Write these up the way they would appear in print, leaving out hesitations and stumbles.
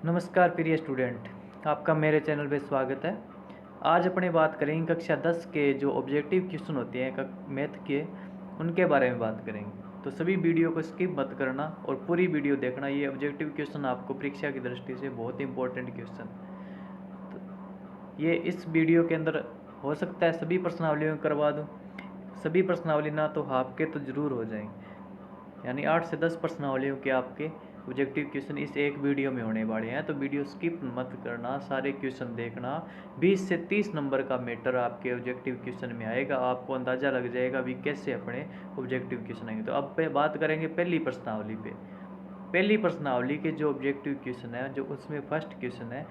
नमस्कार प्रिय स्टूडेंट, आपका मेरे चैनल पे स्वागत है। आज अपने बात करेंगे कक्षा 10 के जो ऑब्जेक्टिव क्वेश्चन होते हैं मैथ के, उनके बारे में बात करेंगे। तो सभी वीडियो को स्किप मत करना और पूरी वीडियो देखना। ये ऑब्जेक्टिव क्वेश्चन आपको परीक्षा की दृष्टि से बहुत इंपॉर्टेंट क्वेश्चन। तो ये इस वीडियो के अंदर हो सकता है सभी प्रश्नावली में करवा दूँ, सभी प्रश्नावली ना तो हाफ के तो ज़रूर हो जाएंगे, यानी 8 से 10 प्रश्नावलियों के आपके ऑब्जेक्टिव क्वेश्चन इस एक वीडियो में होने वाले हैं। तो वीडियो स्किप मत करना, सारे क्वेश्चन देखना। 20 से 30 नंबर का मैटर आपके ऑब्जेक्टिव क्वेश्चन में आएगा। आपको अंदाज़ा लग जाएगा भी कैसे अपने ऑब्जेक्टिव क्वेश्चन आएंगे। तो अब पे बात करेंगे पहली प्रश्नावली पे। पहली प्रश्नावली के जो ऑब्जेक्टिव क्वेश्चन है, जो उसमें फर्स्ट क्वेश्चन है,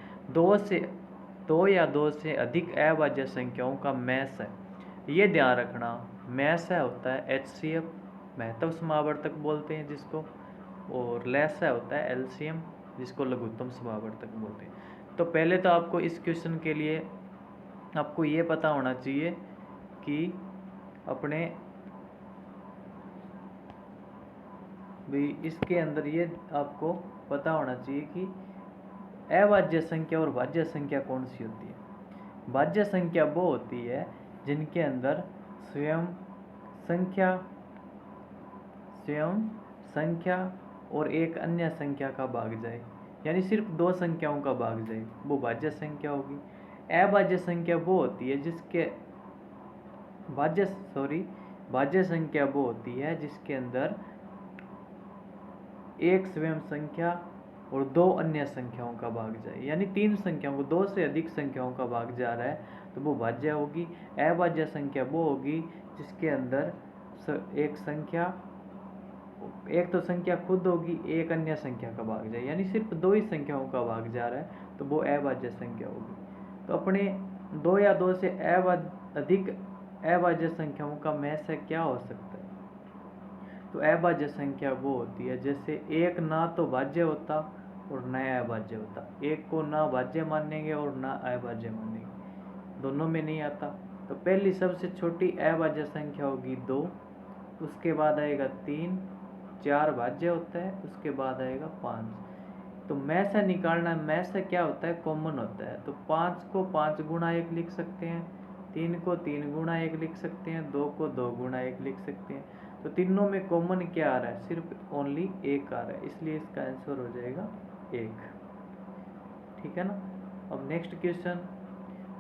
दो या दो से अधिक अभाज्य संख्याओं का मैस है। ये ध्यान रखना, मैस है होता है HCF, महत्तम समावर्तक बोलते हैं जिसको, और लैसा होता है LCM, जिसको लघुत्तम समावर्तक बोलते हैं। तो पहले तो आपको इस क्वेश्चन के लिए आपको ये पता होना चाहिए कि अपने भी इसके अंदर ये आपको पता होना चाहिए कि अभाज्य संख्या और भाज्य संख्या कौन सी होती है। भाज्य संख्या वो होती है जिनके अंदर स्वयं संख्या और एक अन्य संख्या का भाग जाए, यानी सिर्फ दो संख्याओं का भाग जाए, वो भाज्य संख्या होगी। अभाज्य संख्या वो होती है जिसके भाज्य संख्या वो होती है जिसके अंदर एक स्वयं संख्या और दो अन्य संख्याओं का भाग जाए, यानी तीन संख्याओं को दो से अधिक संख्याओं का भाग जा रहा है तो वो भाज्य होगी। अभाज्य संख्या वो होगी जिसके अंदर एक तो संख्या खुद होगी, एक अन्य संख्या का भाग जाए, यानी सिर्फ दो ही संख्याओं का भाग जा रहा है तो वो अभाज्य संख्या होगी। तो अपने दो या दो से अधिक अभाज्य संख्याओं का मैस क्या हो सकता है। तो अभाज्य संख्या वो होती है जैसे एक ना तो भाज्य होता और न अभाज्य होता। एक को ना भाज्य मानेंगे और ना अभाज्य मानेंगे, दोनों में नहीं आता। तो पहली सबसे छोटी अभाज्य संख्या होगी 2, उसके बाद आएगा 3, 4 भाज्य होता है, उसके बाद आएगा 5। तो मैस निकालना, मैस क्या होता है, कॉमन होता है। तो 5 को 5 गुणा 1 लिख सकते हैं, 3 को 3 गुणा 1 लिख सकते हैं, 2 को 2 गुणा 1 लिख सकते हैं। तो तीनों में कॉमन क्या आ रहा है, सिर्फ ओनली 1 आ रहा है, इसलिए इसका आंसर हो जाएगा 1। ठीक है ना। अब नेक्स्ट क्वेश्चन,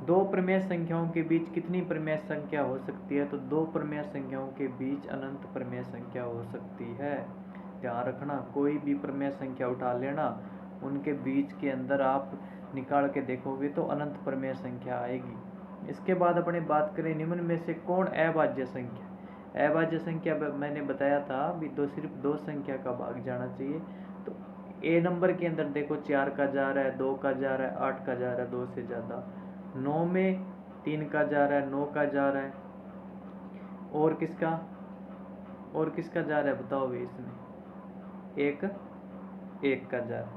दो प्रमेय संख्याओं के बीच कितनी प्रमेय संख्या हो सकती है। तो दो प्रमेय संख्याओं के बीच अनंत प्रमेय संख्या हो सकती है। ध्यान रखना, कोई भी प्रमेय संख्या उठा लेना, उनके बीच के अंदर आप निकाल के देखोगे तो अनंत प्रमेय संख्या आएगी। इसके बाद अपने बात करें निम्न में से कौन अभाज्य संख्या। अभाज्य संख्या मैंने बताया था भी सिर्फ दो संख्या का भाग जाना चाहिए। तो ए नंबर के अंदर देखो 4 का जा रहा है, 2 का जा रहा है, 8 का जा रहा है, 2 से ज़्यादा। 9 में 3 का जा रहा है, 9 का जा रहा है, और किसका जा रहा है बताओ भी इसमें, एक का जा रहा है,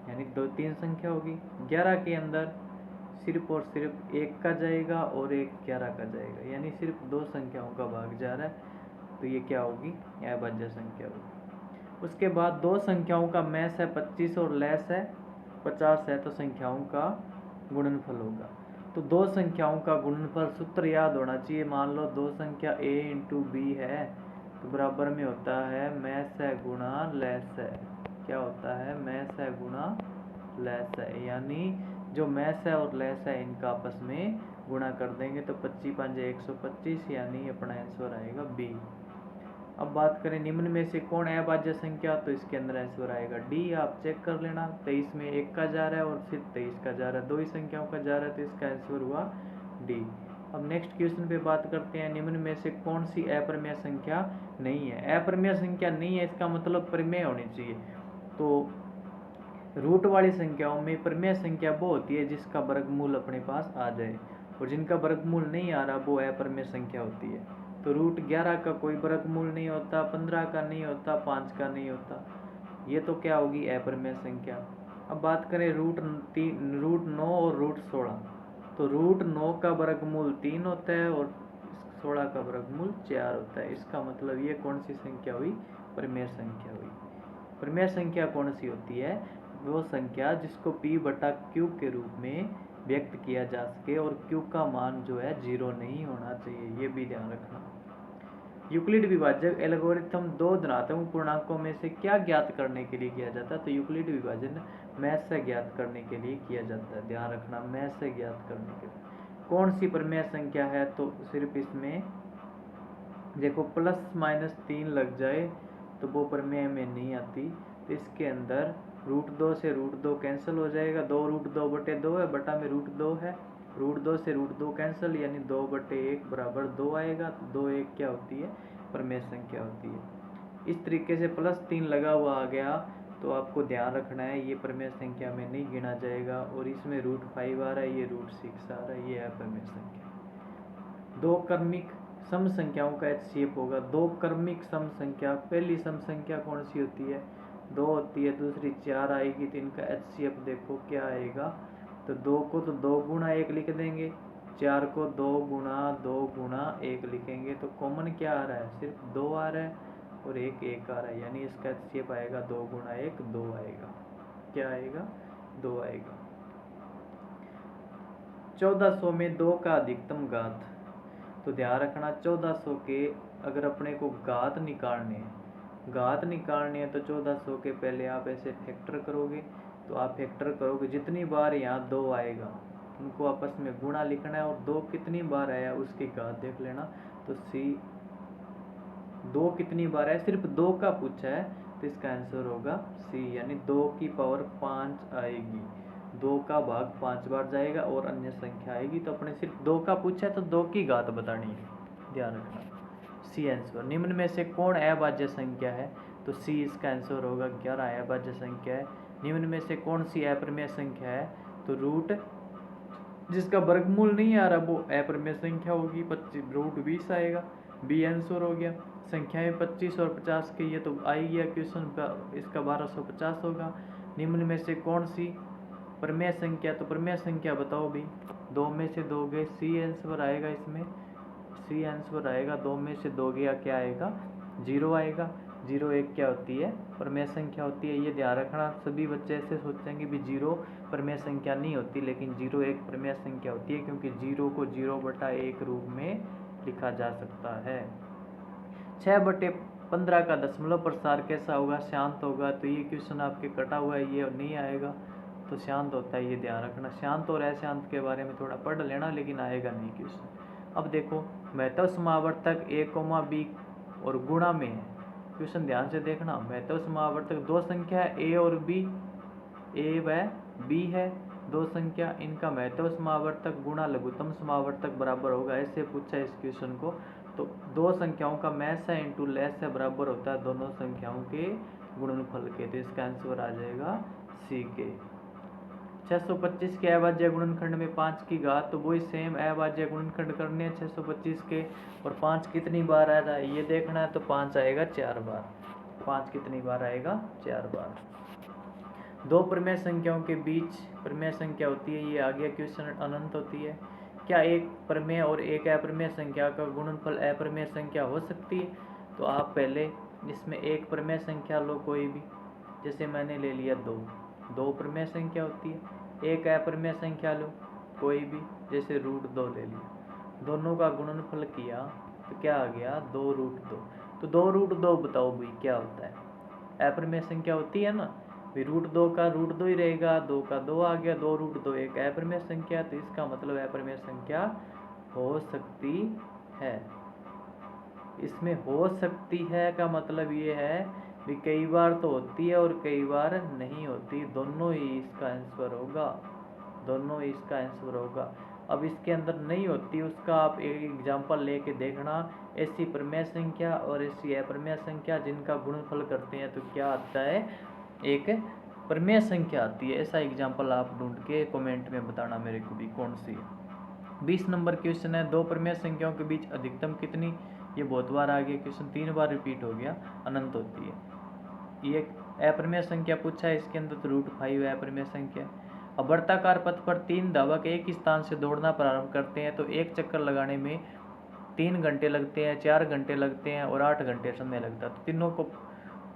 यानी 2-3 संख्या होगी। 11 के अंदर सिर्फ और सिर्फ 1 का जाएगा और एक 11 का जाएगा, यानी सिर्फ दो संख्याओं का भाग जा रहा है। तो ये क्या होगी, अभाज्य संख्या होगी। उसके बाद दो संख्याओं का मैस है 25 और लेस है 50 है, तो संख्याओं का गुणनफल होगा। तो दो संख्याओं का गुणनफल सूत्र याद होना चाहिए। मान लो दो संख्या a इंटू बी है, तो बराबर में होता है मैस है गुणा लेस है। क्या होता है, मैस है गुणा लेस है, यानी जो मैस है और लेस है इनका आपस में गुणा कर देंगे तो 25 5 125, यानी अपना आंसर आएगा बी। अब बात करें निम्न में से कौन अभाज्य संख्या, तो इसके अंदर आंसर आएगा डी। आप चेक कर लेना, 23 में 1 का जा रहा है और फिर 23 का जा रहा है, दो ही संख्याओं का जा रहा है, तो इसका आंसर हुआ डी। अब नेक्स्ट क्वेश्चन पे बात करते हैं, निम्न में से कौन सी अप्रमेय संख्या नहीं है। अप्रमेय संख्या नहीं है इसका मतलब प्रमेय होनी चाहिए। तो रूट वाली संख्याओं में प्रमेय संख्या वो होती है जिसका वर्गमूल अपने पास आ जाए, और जिनका वर्गमूल नहीं आ रहा वो अप्रमेय संख्या होती है। तो रूट 11 का कोई वर्गमूल नहीं होता, 15 का नहीं होता, 5 का नहीं होता, ये तो क्या होगी, अप्रमेय संख्या। अब बात करें रूट 9 और रूट 16, तो रूट 9 का वर्गमूल 3 होता है और 16 का वर्गमूल 4 होता है। इसका मतलब ये कौन सी संख्या हुई, प्रमेय संख्या हुई। प्रमेय संख्या कौन सी होती है, वो संख्या जिसको p बटा q के रूप में व्यक्त किया जा सके और q का मान जो है 0 नहीं होना चाहिए, ये भी ध्यान रखना। यूक्लिड विभाजक एल्गोरिथम दो धनात्मक पूर्णांकों में से क्या ज्ञात करने के लिए किया जाता है? तो यूक्लिड विभाजन मैथ से ज्ञात करने के लिए किया जाता है, ध्यान रखना, मैथ से ज्ञात करने के लिए। कौन सी प्रमेय संख्या है? तो सिर्फ इसमें देखो ±3 लग जाए तो वो प्रमेय में नहीं आती। तो इसके अंदर √2 से √2 कैंसिल हो जाएगा, 2√2/2 है, बटा में √2 है, √2 से √2 कैंसिल, यानी 2/1 बराबर 2 आएगा। तो 2 1 क्या होती है? प्रमेय संख्या होती है। इस तरीके से +3 लगा हुआ आ गया तो आपको ध्यान रखना है ये प्रमेय संख्या में नहीं गिना जाएगा। और इसमें √5 आ रहा है, ये √6 आ रहा है, ये है प्रमेय संख्या। दो क्रमिक सम संख्याओं का HCF होगा। दो क्रमिक सम संख्या, पहली सम संख्या कौन सी होती है? 2 होती है, दूसरी 4 आएगी, तो इनका HCF देखो क्या आएगा। तो 2 को तो 2 गुणा 1 लिख देंगे, 4 को 2 गुणा 2 गुणा 1 लिखेंगे। तो कॉमन क्या आ रहा है? सिर्फ 2 आ रहा है और 1 1 आ रहा है, यानी इसका HCF आएगा 2 गुणा 1 2 आएगा। क्या आएगा? 2 आएगा। 1400 में 2 का अधिकतम घात। तो ध्यान रखना 1400 के अगर अपने को घात निकालने हैं, घात निकालने हैं तो 1400 के पहले आप ऐसे फैक्टर करोगे। तो आप फैक्टर करोगे जितनी बार यहाँ 2 आएगा उनको आपस में गुणा लिखना है, और 2 कितनी बार आया उसकी घात देख लेना। तो C 2 कितनी बार है? सिर्फ 2 का पूछा है, तो इसका आंसर होगा C, यानी 2 की पावर 5 आएगी। 2 का भाग 5 बार जाएगा और अन्य संख्या आएगी। तो अपने सिर्फ 2 का पूछा है तो 2 की घात बतानी है, ध्यान रखना। C answer. निम्न में से कौन अभाज्य संख्या है? तो C इसका आंसर होगा। 11 अभाज्य संख्या है। निम्न में से कौन सी अप्रमेय संख्या है? तो रूट जिसका वर्गमूल नहीं आ रहा वो अप्रमेय संख्या होगी, 20 आएगा, B आंसर हो गया। संख्याएं 25 और 50 के ये तो आ ही गया क्वेश्चन, इसका 1250 होगा। निम्न में से कौन सी प्रमेय संख्या? तो प्रमेय संख्या बताओ भी, 2 में से 2 गए, C आंसर आएगा इसमें, C आंसर आएगा। 2 में से 2 गया, क्या आएगा? 0 आएगा। 0 1 क्या होती है? प्रमेय संख्या होती है। ये ध्यान रखना, सभी बच्चे ऐसे सोचेंगे भी 0 प्रमेय संख्या नहीं होती, लेकिन 0 एक प्रमेय संख्या होती है, क्योंकि 0 को 0/1 रूप में लिखा जा सकता है। 6/15 का दशमलव प्रसार कैसा होगा? शांत होगा। तो ये क्वेश्चन आपके कटा हुआ है, ये नहीं आएगा, तो शांत होता है, ये ध्यान रखना। शांत और अशांत के बारे में थोड़ा पढ़ लेना, लेकिन आएगा नहीं क्वेश्चन। अब देखो महत्व समावर्तक A, B और गुणा में है। क्वेश्चन ध्यान से देखना, महत्व समावर्तक दो संख्या है A और B, A व B है दो संख्या, इनका महत्व समावर्तक गुणा लघुत्तम समावर्तक बराबर होगा, ऐसे पूछा है इस क्वेश्चन को। तो दो संख्याओं का मैस है इंटू लेस है बराबर होता है दोनों संख्याओं के गुणनफल के। तो इसका आंसर आ जाएगा C के। 625 के अभाज्य गुणनखंड में 5 की घात, तो वही सेम अभाज्य गुणनखंड करने हैं 625 के, और 5 कितनी बार आया था ये देखना है। तो 5 आएगा 4 बार। 5 कितनी बार आएगा? 4 बार। दो प्रमेय संख्याओं के बीच प्रमेय संख्या होती है, ये आ गया क्वेश्चन, अनंत होती है। क्या एक प्रमेय और एक अप्रमेय संख्या का गुणनफल अप्रमेय संख्या हो सकती है? तो आप पहले इसमें एक प्रमेय संख्या लो कोई भी, जैसे मैंने ले लिया 2, 2 प्रमेय संख्या होती है। एक अप्रमेय संख्या लो कोई भी, जैसे √2 ले लिया, दोनों का गुणनफल किया तो क्या आ गया? 2√2। तो 2√2 बताओ भाई क्या होता है? अप्रमेय संख्या होती है ना, भी √2 का √2 ही रहेगा, 2 का 2 आ गया, 2√2 एक अप्रमेय संख्या। तो इसका मतलब अप्रमेय संख्या हो सकती है। इसमें हो सकती है का मतलब ये है भी कई बार तो होती है और कई बार नहीं होती, दोनों ही इसका आंसर होगा, दोनों ही इसका आंसर होगा। अब इसके अंदर नहीं होती उसका आप एक एग्जांपल लेके देखना, ऐसी प्रमेय संख्या और ऐसी अप्रमेय संख्या जिनका गुणनफल करते हैं तो क्या आता है? एक प्रमेय संख्या आती है। ऐसा एग्जांपल आप ढूंढ के कमेंट में बताना मेरे को भी कौन सी है। 20 नंबर क्वेश्चन है, दो प्रमेय संख्याओं के बीच अधिकतम कितनी? ये बहुत बार आ गया क्वेश्चन, 3 बार रिपीट हो गया, अनंत होती है। ये अप्रमेय संख्या पूछा है इसके अंदर, तो √5 अप्रमेय संख्या। अब वृत्ताकार पथ पर 3 धावक एक स्थान से दौड़ना प्रारंभ करते हैं, तो एक चक्कर लगाने में 3 घंटे लगते हैं, 4 घंटे लगते हैं और 8 घंटे समय लगता है। तो तीनों को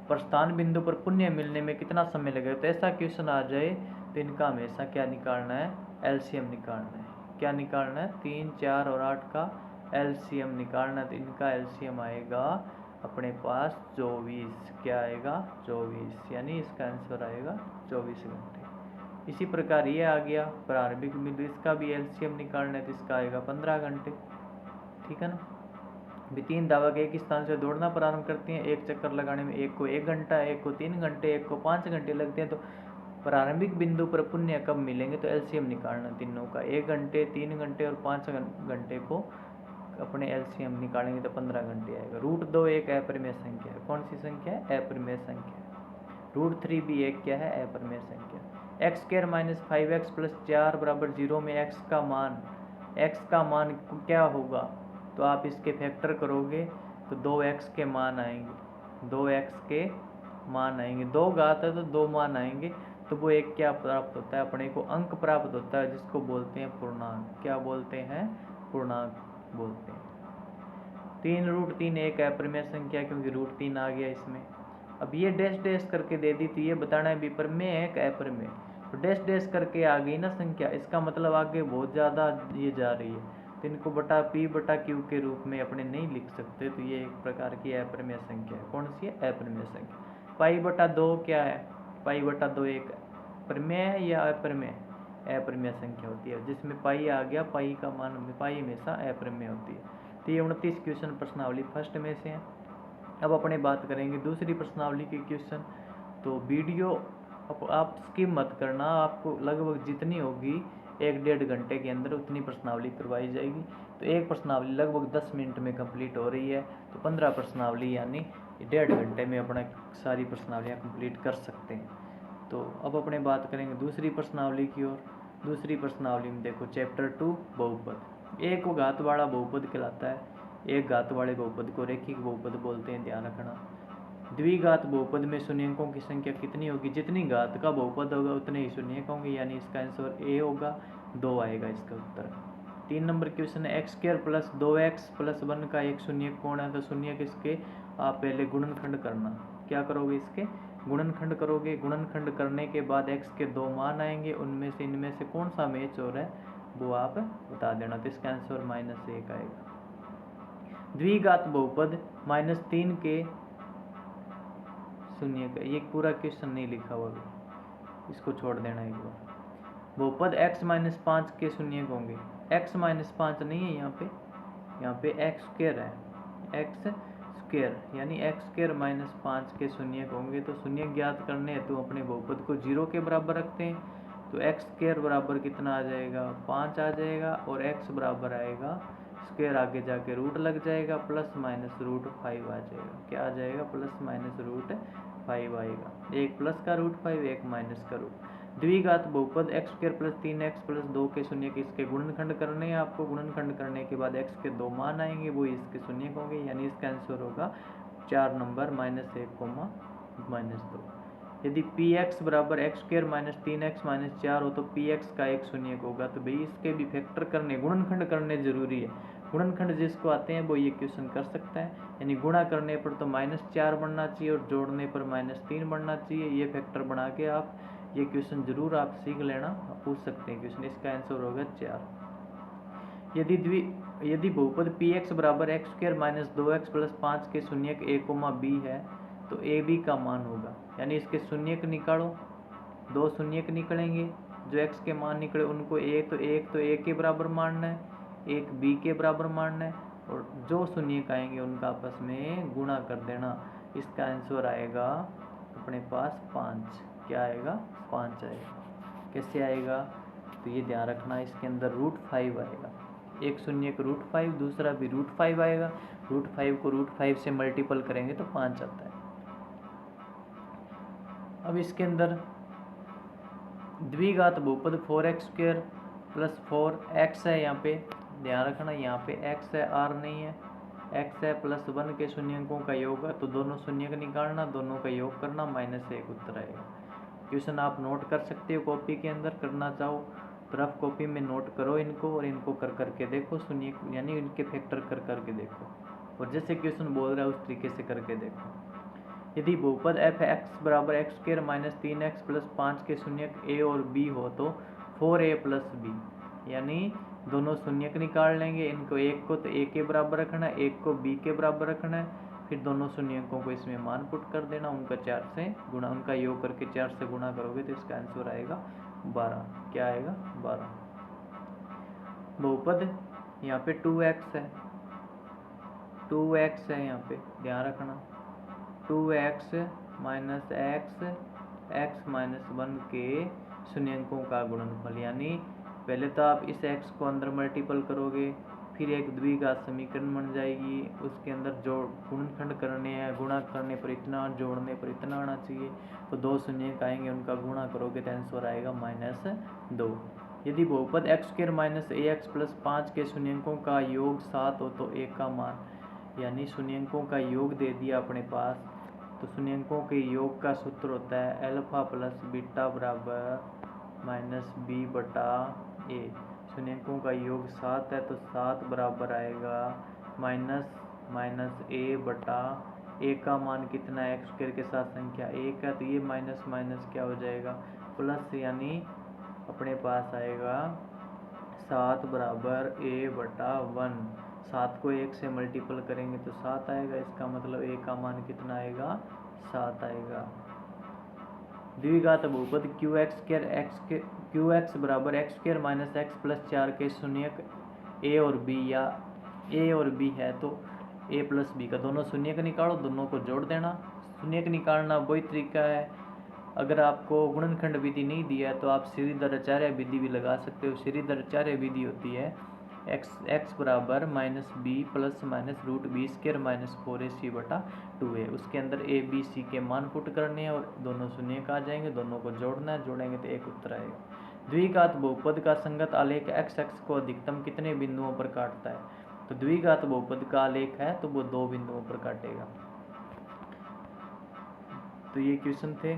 प्रस्थान बिंदु पर पुण्य मिलने में कितना समय लगेगा। तो ऐसा क्वेश्चन आ जाए तो इनका हमेशा क्या निकालना है, एलसीएम निकालना है। क्या निकालना है, 3, 4 और 8 का एलसीएम निकालना है। तो इनका एलसीएम आएगा अपने पास 24। क्या आएगा, 24, यानी इसका आंसर आएगा 24 घंटे। इसी प्रकार ये आ गया प्रारंभिक बिंदु, इसका भी एलसीएम निकालना है तो इसका आएगा 15 घंटे। ठीक है ना। भी 3 धावक एक स्थान से दौड़ना प्रारंभ करते हैं, एक चक्कर लगाने में एक को 1 घंटा, एक को 3 घंटे, एक को 5 घंटे लगते हैं। तो प्रारंभिक बिंदु पर पुण्य कब मिलेंगे, तो एलसीएम निकालना तीनों का, 1 घंटे, 3 घंटे और 5 घंटे को अपने एलसीएम निकालेंगे तो 15 घंटे आएगा। √2 एक अपरिमेय संख्या है। कौन सी संख्या है, अपरिमेय संख्या। √3 भी एक क्या है, अपरिमेय संख्या। x² - 5x + 4 = 0 में x का मान क्या होगा, तो आप इसके फैक्टर करोगे तो 2x के मान आएंगे, 2x के मान आएंगे। 2 घात है तो 2 मान आएंगे। तो वो एक क्या प्राप्त होता है, अपने को अंक प्राप्त होता है, जिसको बोलते हैं पूर्णांक। क्या बोलते हैं, पूर्णांक बोलते हैं। 3√3 एक अपरिमेय संख्या, क्योंकि √3 आ गया इसमें। अब ये डैश डैश करके दे दी, तो ये बताना है विपरिमेय है कि अपरिमेय। तो डैश डैश करके आ गई ना संख्या, इसका मतलब आगे बहुत ज़्यादा ये जा रही है, तो इनको P/Q के रूप में अपने नहीं लिख सकते। तो ये एक प्रकार की अपरिमेय संख्या है। कौन सी है, अपरिमेय संख्या। π/2 क्या है, π/2 एक परिमेय है या अपरिमेय, अपरिमेय संख्या होती है। जिसमें पाई आ गया, पाई का मान, पाई हमेशा अपरिमेय होती है। तो ये 29 क्वेश्चन प्रश्नावली फर्स्ट में से हैं। अब अपने बात करेंगे दूसरी प्रश्नावली के क्वेश्चन। तो वीडियो आप स्किप मत करना, आपको लगभग जितनी होगी 1-1.5 घंटे के अंदर उतनी प्रश्नावली करवाई जाएगी। तो एक प्रश्नावली लगभग 10 मिनट में कंप्लीट हो रही है, तो 15 प्रश्नावली यानी 1.5 घंटे में अपना सारी प्रश्नावलियाँ कंप्लीट कर सकते हैं। तो अब अपने बात करेंगे दूसरी प्रश्नावली की ओर। दूसरी प्रश्नावली में देखो चैप्टर 2 बहुपद। एक घात वाला बहुपद कहलाता है। एक घात वाले बहुपद को रैखिक बहुपद बोलते हैं, ध्यान रखना। द्विघात बहुपद में शून्यकों की संख्या कितनी होगी, जितनी घात का बहुपद होगा उतने ही शून्यक होंगे, यानी इसका आंसर ए होगा, 2 आएगा इसका उत्तर। 3 नंबर क्वेश्चन है, x² + 2x + 1 का एक शून्यक कौन है। तो शून्यक इसके आप पहले गुणनखंड करना। क्या करोगे, इसके गुणनखंड करोगे। गुणनखंड करने के बाद x के 2 मान आएंगे, उनमें से इनमें से कौन सा मैच हो रहा है वो आप बता देना। तो इसका आंसर -1 आएगा। द्विघात बहुपद -3 के शून्यक, ये पूरा क्वेश्चन नहीं लिखा हुआ, इसको छोड़ देना एक बार। बहुपद x - 5 के शून्यक होंगे। x - 5 नहीं है यहाँ पे x² है, x² यानी x² - 5 के शून्यक होंगे। तो शून्यक ज्ञात करने हैं तो अपने बहुपद को 0 के बराबर रखते हैं। तो x² बराबर कितना आ जाएगा, 5 आ जाएगा, और x बराबर आएगा स्क्वायर, आगे जाके रूट लग जाएगा, +-√5 आ जाएगा। क्या आ जाएगा, +-√5 आएगा। एक प्लस का √5, एक माइनस का रूट। द्विघात बहुपद x² + 3x + 2 के शून्यक, इसके गुणनखंड करने हैं आपको। गुणनखंड करने के बाद x के 2 मान आएंगे, वो इसके शून्यक होंगे, यानी इसका आंसर होगा 4 नंबर -1, -2। यदि px बराबर x² - 3x - 4 हो तो px का एक शून्यक होगा। तो भाई इसके भी फैक्टर करने, गुणनखंड करने जरूरी है। गुणनखंड जिसको आते हैं वो ये क्वेश्चन कर सकता है, यानी गुणा करने पर तो -4 बनना चाहिए और जोड़ने पर -3 बनना चाहिए। ये फैक्टर बना के आप ये क्वेश्चन जरूर आप सीख लेना, आप पूछ सकते हैं क्वेश्चन। इसका आंसर होगा 4। यदि बहुपद px बराबर x² - 2x + 5 के शून्यक a, b है तो a b का मान होगा, यानी इसके शून्यक निकालो। 2 शून्यक निकलेंगे, जो x के मान निकले उनको एक तो a के बराबर मानना है, एक b के बराबर मानना है, और जो शून्यक आएंगे उनका आपस में गुणा कर देना। इसका आंसर आएगा अपने पास 5। क्या आएगा, 5 आएगा। कैसे आएगा, तो ये ध्यान रखना, इसके अंदर √5 आएगा। एक शून्यक √5, दूसरा भी √5 आएगा। √5 को √5 से मल्टीपल करेंगे तो 5 आता है। अब इसके अंदर द्विघात बहुपद 4x² + 4x है, यहाँ पे ध्यान रखना, यहाँ पे x है, r नहीं है, x है, +1 के शून्यकों का योग है, तो दोनों शून्यक निकालना, दोनों का योग करना, -1 उत्तर आएगा। क्वेश्चन आप नोट कर सकते हो कॉपी के अंदर, करना चाहो तो रफ कॉपी में नोट करो इनको, और इनको कर करके देखो, शून्यक यानी इनके फैक्टर कर करके देखो, और जैसे क्वेश्चन बोल रहा है उस तरीके से करके देखो। यदि बहुपद एफ एक्स बराबर x square minus 3x plus 5 के शून्यक ए और बी हो तो 4a प्लस बी, यानी दोनों शून्यक निकाल लेंगे। इनको एक को तो a के बराबर रखना है, एक को b के बराबर रखना है, फिर दोनों शून्यकों को इसमें मान पुट कर देना, उनका 4 से गुणा, उनका योग करके 4 से गुणा करोगे तो इसका आंसर आएगा 12। क्या आएगा? 12। बहुपद यहाँ पे 2x है, 2x है, यहाँ पे ध्यान रखना 2x माइनस x माइनस 1 के शून्यकों का गुणनफल, यानी पहले तो आप इस x को अंदर मल्टीपल करोगे, फिर एक द्विघात समीकरण बन जाएगी, उसके अंदर जोड़ गुणनखंड करने हैं, गुणा करने पर इतना, जोड़ने पर इतना आना चाहिए, तो दो शून्यक आएंगे, उनका गुणा करोगे तो आंसर आएगा -2। यदि बहुपद x square minus ax plus 5 के शून्यकों का योग 7 हो तो a का मान, यानी शून्यकों का योग दे दिया अपने पास, तो शून्यकों के योग का सूत्र होता है अल्फा प्लस बीटा बराबर -b/a। शून्यकों का योग 7 है तो 7 बराबर आएगा -a का मान कितना है? एक्स स्क्वायर के साथ संख्या 1 है तो ये माइनस माइनस क्या हो जाएगा? प्लस, यानी अपने पास आएगा 7 बराबर a/1। 7 को 1 से मल्टीपल करेंगे तो 7 आएगा, इसका मतलब a का मान कितना आएगा? 7 आएगा। द्विघात बहुपद qx बराबर x square minus x plus 4 के शून्यक a और b, या a और b है तो a प्लस b का दोनों शून्यक निकालो, दोनों को जोड़ देना। शून्यक निकालना वही तरीका है, अगर आपको गुणनखंड विधि नहीं दिया है तो आप श्रीधराचार्य विधि भी लगा सकते हो। श्रीधराचार्य विधि होती है x बराबर -b plus minus root b square minus 4ac/2a। उसके अंदर a b c के मान पुट करने हैं और दोनों शून्यक आ जाएंगे, दोनों को जोड़ना है, जोड़ेंगे तो एक उत्तर आएगा। द्विघात बहुपद का संगत आलेख x को अधिकतम कितने बिंदुओं पर काटता है? तो द्विघात बहुपद का आलेख है तो वो 2 बिंदुओं पर काटेगा। तो ये क्वेश्चन थे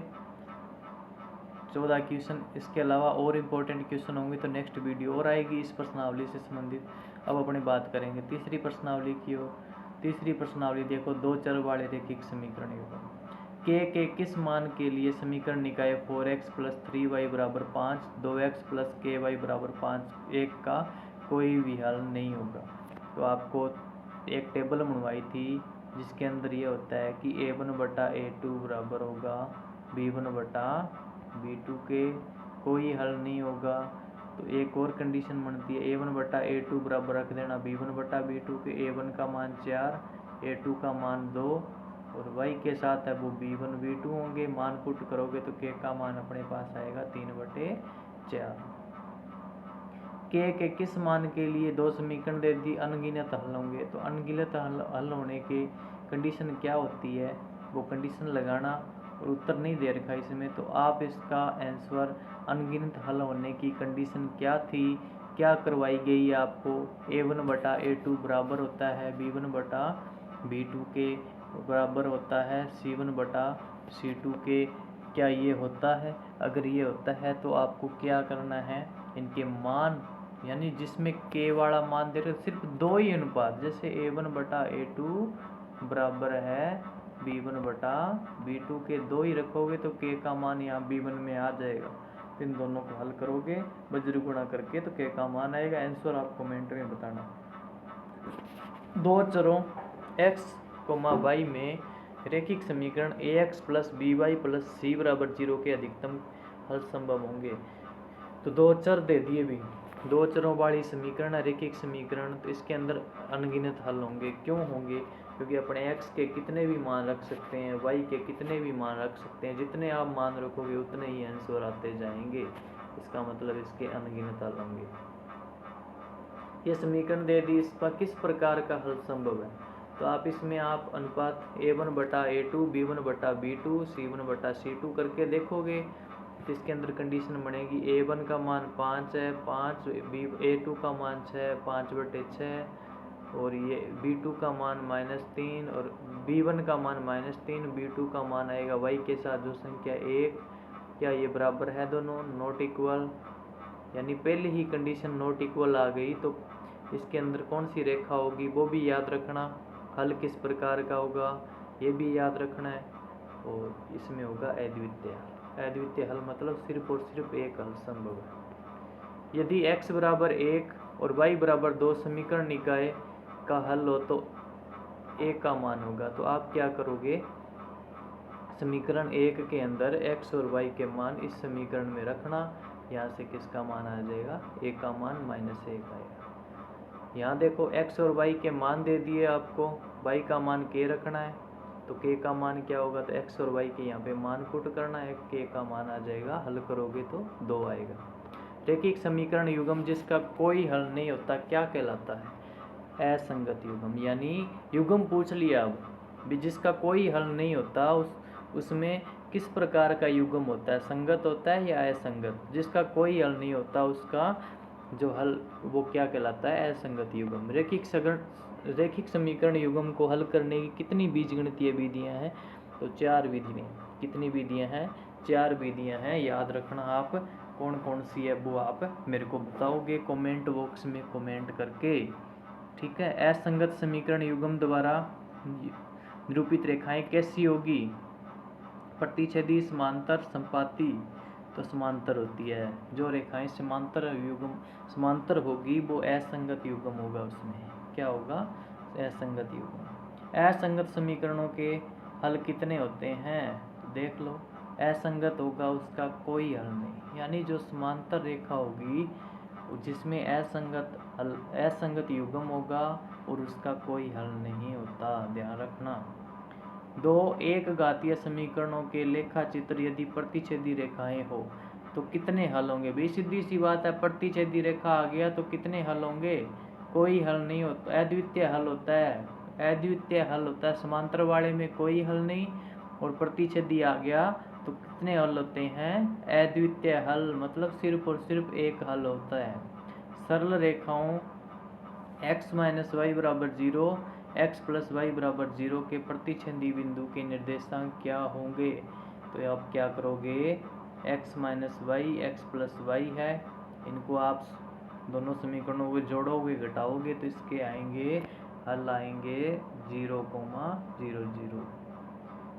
14 क्वेश्चन। इसके अलावा और इम्पोर्टेंट क्वेश्चन होंगे तो नेक्स्ट वीडियो और आएगी इस प्रश्नावली से संबंधित। अब अपनी बात करेंगे तीसरी प्रश्नावली की ओर। तीसरी प्रश्नावली देखो, दो चर वाले रैखिक समीकरण के किस मान के लिए समीकरण निकाय 4x प्लस 3y बराबर 5, 2x प्लस ky बराबर 5 1 का कोई भी हल नहीं होगा। तो आपको एक टेबल बनवाई थी जिसके अंदर ये होता है कि a1/a2 बराबर होगा b1/b2 के, कोई हल नहीं होगा। तो एक और कंडीशन बनती है a1/a2 बराबर रख देना b1/b2 के, a1 का मान 4, a2 का मान 2 और y के साथ है वो b1 b2 होंगे। मान पुट करोगे तो k का मान अपने पास आएगा 3/4। के किस मान के लिए दो समीकरण दे दी अनगिनत हल होंगे? तो अनगिनत हल होने की कंडीशन क्या होती है वो कंडीशन लगाना, और उत्तर नहीं दे रखा इसमें, तो आप इसका आंसर अनगिनत हल होने की कंडीशन क्या थी, क्या करवाई गई आपको? a1/a2 बराबर होता है b1/b2 के, बराबर होता है c1/c2 के। क्या ये होता है? अगर ये होता है तो आपको क्या करना है, इनके मान, यानी जिसमें k वाला मान दे रहे सिर्फ 2 ही अनुपात, जैसे a1/a2 बराबर है b1/b2 के, 2 ही रखोगे तो k का मान यहाँ b1 में आ जाएगा। इन दोनों को हल करोगे बज्र गुणा करके तो k का मान आएगा। आंसर आप कमेंट में बताना। दो चरों x, y में रैखिक समीकरण ax plus by plus c बराबर 0 के अधिकतम हल संभव होंगे। तो दो चर दे दिए भी, दो चरों वाली समीकरण रैखिक समीकरण, तो इसके अंदर अनगिनत हल होंगे। क्यों होंगे? क्योंकि अपने x के कितने भी मान रख सकते हैं, y के कितने भी मान रख सकते हैं, जितने आप मान रखोगे उतने ही आंसर आते जाएंगे। इसका मतलब इसके अनगिनत हल होंगे। ये समीकरण दे दी, इसका किस प्रकार का हल संभव है? तो आप इसमें आप अनुपात a1/a2 b1/b2 c1/c2 करके देखोगे तो इसके अंदर कंडीशन बनेगी a1 का मान 5 है, 5 a2 का मान 6, 5/6 और ये b2 का मान -3 और b1 का मान -3, b2 का मान आएगा y के साथ जो संख्या 1। क्या ये बराबर है दोनों? नॉट इक्वल, यानी पहले ही कंडीशन नॉट इक्वल आ गई। तो इसके अंदर कौन सी रेखा होगी वो भी याद रखना, हल किस प्रकार का होगा ये भी याद रखना है। और इसमें होगा अद्वितीय हल। अद्वितीय हल मतलब सिर्फ और सिर्फ एक हल संभव है। यदि x बराबर 1 और y बराबर 2 समीकरण निकाय का हल हो तो a का मान होगा। तो आप क्या करोगे, समीकरण 1 के अंदर x और y के मान इस समीकरण में रखना। यहाँ से किसका मान आ जाएगा, a का मान -1 आएगा। यहाँ देखो x और y के मान दे दिए आपको, y का मान k रखना है, तो k का मान क्या होगा, तो x और y के यहाँ पे मान पुट करना है, k का मान आ जाएगा, हल करोगे तो 2 आएगा। रैखिक समीकरण युग्म जिसका कोई हल नहीं होता क्या कहलाता है, असंगत युग्म। यानी युग्म पूछ लिया अब जिसका कोई हल नहीं होता, उसमें किस प्रकार का युग्म होता है, संगत होता है या असंगत। जिसका कोई हल नहीं होता उसका जो हल वो क्या कहलाता है, असंगत युग्म। रैखिक समीकरण युग्म को हल करने की कितनी बीजगणितीय विधियां हैं, तो 4 विधियां। कितनी विधियां हैं, 4 विधियां हैं। याद रखना आप कौन कौन सी है वो आप मेरे को बताओगे कमेंट बॉक्स में कमेंट करके, ठीक है। असंगत समीकरण युग्म द्वारा निरूपित रेखाएं कैसी होगी, प्रतिच्छेदी, समांतर, संपाती। तो समांतर होती है। जो रेखाएं समांतर होगी वो असंगत युग्म होगा। उसमें क्या होगा, असंगत युग्म। असंगत समीकरणों के हल कितने होते हैं, देख लो। असंगत होगा उसका कोई हल नहीं, यानी जो समांतर रेखा होगी जिसमें असंगत युग्म होगा और उसका कोई हल नहीं होता, ध्यान रखना। 2 एक घातीय समीकरणों के लेखा चित्र यदि प्रतिच्छेदी रेखाएं हो तो कितने हल होंगे। भाई सीधी सी बात है, प्रतिच्छेदी रेखा आ गया तो कितने हल होंगे, कोई हल नहीं होता, अद्वितीय हल होता है। अद्वितीय हल होता है, समांतर वाले में कोई हल नहीं, और प्रतिच्छेदी आ गया तो कितने हल होते हैं, अद्वितीय हल, मतलब सिर्फ और सिर्फ एक हल होता है। सरल रेखाओं x - y बराबर 0, x + y बराबर 0 के प्रतिच्छेदी बिंदु के निर्देशांक क्या होंगे। तो आप क्या करोगे, x - y, x + y है, इनको आप दोनों समीकरणों को जोड़ोगे घटाओगे तो इसके आएंगे हल आएंगे 0,00।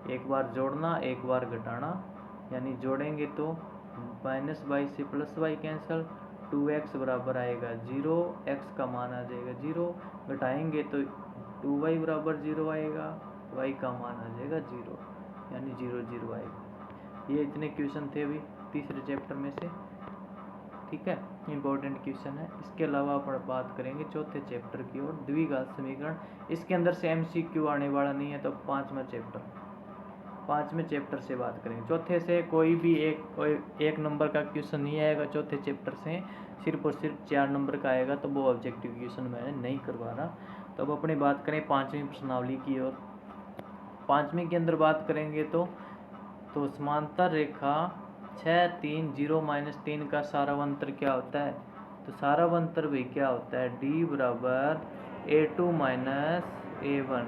एक बार जोड़ना एक बार घटाना, यानी जोड़ेंगे तो -y से +y कैंसिल, 2x बराबर आएगा 0, x का मान आ जाएगा 0, घटाएंगे तो 2y बराबर 0 आएगा, y का मान आ जाएगा 0, यानी 0 0 आएगा। ये इतने क्वेश्चन थे अभी तीसरे चैप्टर में से, ठीक है, इंपॉर्टेंट क्वेश्चन है। इसके अलावा अपन बात करेंगे चौथे चैप्टर की ओर, द्विघात समीकरण। इसके अंदर से MCQ आने वाला नहीं है, तो 5वां चैप्टर से बात करेंगे। चौथे से कोई भी एक नंबर का क्वेश्चन नहीं आएगा, चौथे चैप्टर से सिर्फ और सिर्फ 4 नंबर का आएगा, तो वो ऑब्जेक्टिव क्वेश्चन मैंने नहीं करवा रहा। तो अब अपनी बात करें 5वीं प्रश्नावली की ओर। 5वीं के अंदर बात करेंगे तो समांतर रेखा 6 3 0 - 3 का सारावंतर क्या होता है। तो सारावंतर भी क्या होता है, D बराबर A2 - A1।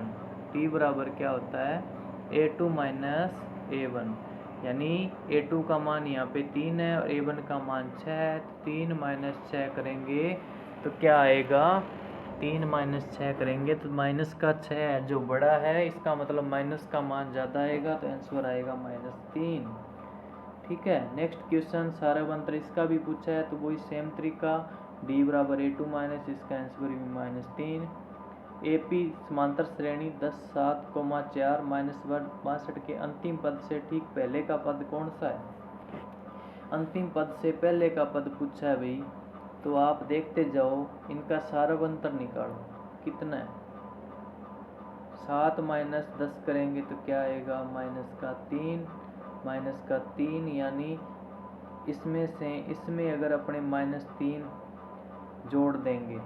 D बराबर क्या होता है, A2 - A1, यानी A2 का मान यहाँ पे 3 है और A1 का मान 6 है, तो 3 - 6 करेंगे तो क्या आएगा, 3 - 6 करेंगे तो माइनस का 6 जो बड़ा है, इसका मतलब माइनस का मान ज़्यादा आएगा, तो आंसर आएगा -3, ठीक है। नेक्स्ट क्वेश्चन सारावंतर, इसका भी पूछा है तो वही सेम तरीका, D बराबर A2 - इसका आंसर भी -3। AP समांतर श्रेणी 10 7, 4 -62 के अंतिम पद से ठीक पहले का पद कौन सा है। अंतिम पद से पहले का पद पूछा है भाई, तो आप देखते जाओ, इनका सारावंतर निकालो कितना है। 7 - 10 करेंगे तो क्या आएगा, -3, यानी इसमें अगर अपने -3 जोड़ देंगे,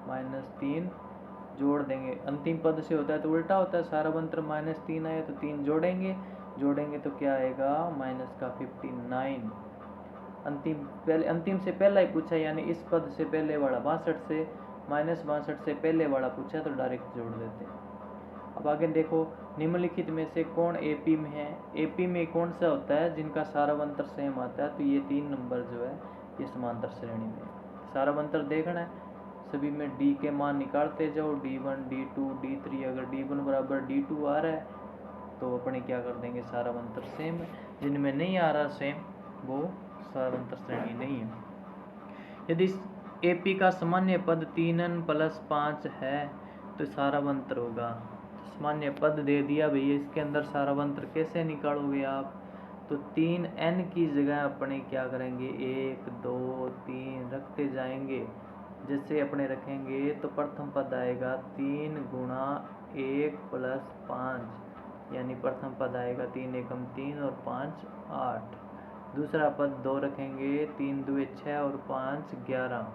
-3 जोड़ देंगे, अंतिम पद से होता है तो उल्टा होता है, सारावंतर -3 आए तो 3 जोड़ेंगे तो क्या आएगा, -59। अंतिम से पहला ही पूछा, यानी इस पद से पहले वाला 62 से -62 से पहले वाला पूछा तो डायरेक्ट जोड़ देते हैं। अब आगे देखो, निम्नलिखित में से कौन AP में है। AP में कौन सा होता है जिनका सारावंतर सेम आता है, तो ये 3 नंबर जो है ये समांतर श्रेणी में। सारावंतर देखना है, सभी में D के मान निकालते जाओ, D1 D2 D3, अगर D1 बराबर D2 आ रहा है तो अपने क्या कर देंगे, सारावंतर सेम है। जिनमें नहीं आ रहा सेम वो सारावंतर श्रेणी नहीं है। यदि AP का सामान्य पद 3n + 5 है तो सारावंतर होगा। सामान्य पद दे दिया भैया, इसके अंदर सारावंतर कैसे निकालोगे आप, तो 3n की जगह अपने क्या करेंगे, 1 2 3 रखते जाएंगे। जैसे अपने रखेंगे तो प्रथम पद आएगा 3 × 1 + 5, यानी प्रथम पद आएगा 3 एकम 3 और 5 8। दूसरा पद 2 रखेंगे, 3 दूए 6 और 5 11।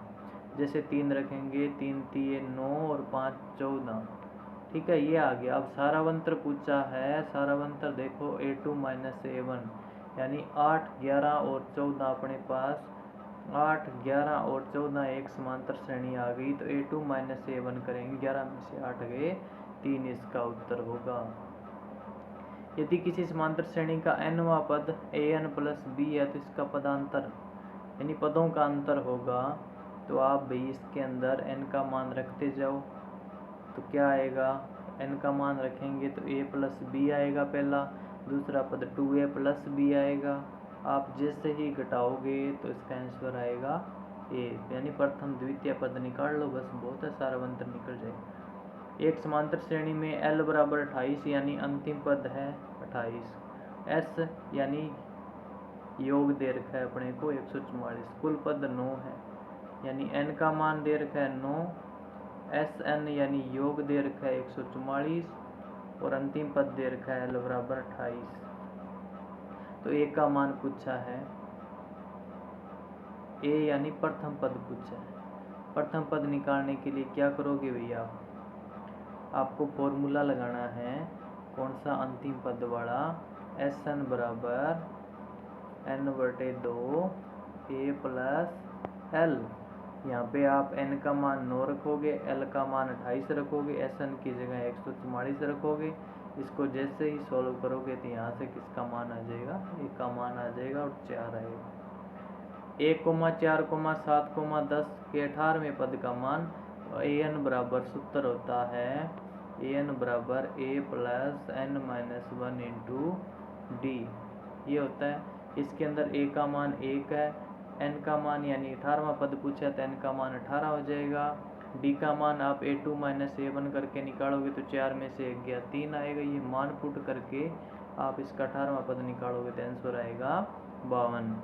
जैसे 3 रखेंगे, 3 3 9 और 5 14। ठीक है, ये आ गया। अब सारावंतर पूछा है, सारावंतर देखो A2 - A1, यानी 8 11 और 14 अपने पास 8 11 और 14 एक समांतर श्रेणी आ गई। तो A2 - A1 करेंगे, 11 में से 8 गए 3, इसका उत्तर होगा। यदि किसी समांतर श्रेणी का nवां पद an + b है तो इसका पदांतर यानी पदों का अंतर होगा। तो आप भाई इसके अंदर n का मान रखते जाओ, तो क्या आएगा, n का मान रखेंगे तो a + b आएगा पहला, दूसरा पद 2a + b आएगा। आप जैसे ही घटाओगे तो इसका आंसर आएगा a, यानी प्रथम द्वितीय पद निकाल लो, बस बहुत है, सारावंतर निकल जाएगा। एक समांतर श्रेणी में L = 28, यानी अंतिम पद है 28, S यानी योग दे रखा है अपने को 144, कुल पद 9 है, यानी n का मान दे रखा है 9, SN यानी योग दे रखा है 144 और अंतिम पद दे रखा है L = 28। तो A का मान पूछा है, A यानी प्रथम पद पूछा है। प्रथम पद निकालने के लिए क्या करोगे भैया, आपको फॉर्मूला लगाना है, कौन सा, अंतिम पद वाला, SN = n/2 A + L। यहाँ पे आप n का मान 9 रखोगे, L का मान 28 रखोगे, SN की जगह 144 रखोगे। इसको जैसे ही सॉल्व करोगे तो यहाँ से किसका मान आ जाएगा, A का मान आ जाएगा और 4 आएगा। 1, 4, 7, 10 के 18वें पद का मान an = सूत्र होता है an = A + n - 1 × d, ये होता है। इसके अंदर A का मान 1 है, n का मान यानी 18वां पद पूछा तो n का मान 18 हो जाएगा। d का मान आप A2 - A1 करके निकालोगे तो 4 में से 1 गया 3 आएगा। ये मान पुट करके आप इसका 18वां पद निकालोगे तो आंसर आएगा 52।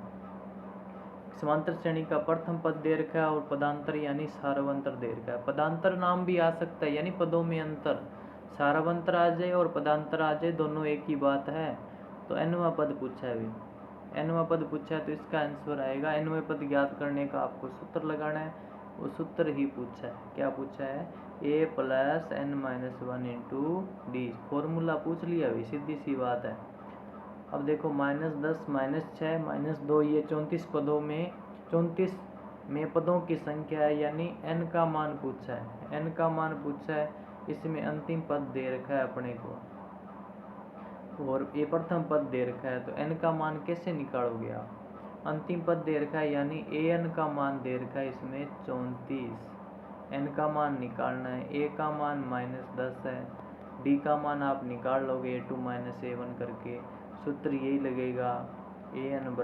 समांतर श्रेणी का प्रथम पद दे रखा है और पदांतर यानी सारावंतर दे रखा है। पदांतर नाम भी आ सकता है, यानी पदों में अंतर, सारावंतर आ जाए और पदांतर आ जाए, दोनों एक ही बात है। तो nवां पद पूछा है भाई, nवां पद पूछा है तो इसका आंसर आएगा, nवें पद ज्ञात करने का आपको सूत्र लगाना है, वो सूत्र ही पूछा है। क्या पूछा है, A + n - 1 × d, फॉर्मूला पूछ लिया भाई, सीधी सी बात है। अब देखो -10 -6 -2, ये 34 पदों में 34 में पदों की संख्या है, यानी n का मान पूछा है, n का मान पूछा है। इसमें अंतिम पद दे रखा है अपने को और ये प्रथम पद दे रखा है, तो n का मान कैसे निकालोगे आप, अंतिम पद दे रखा है यानी an का मान दे रखा है इसमें 34, n का मान निकालना है, a का मान -10 है, d का मान आप निकाल लोगे A2 - A1 करके, सूत्र यही लगेगा an =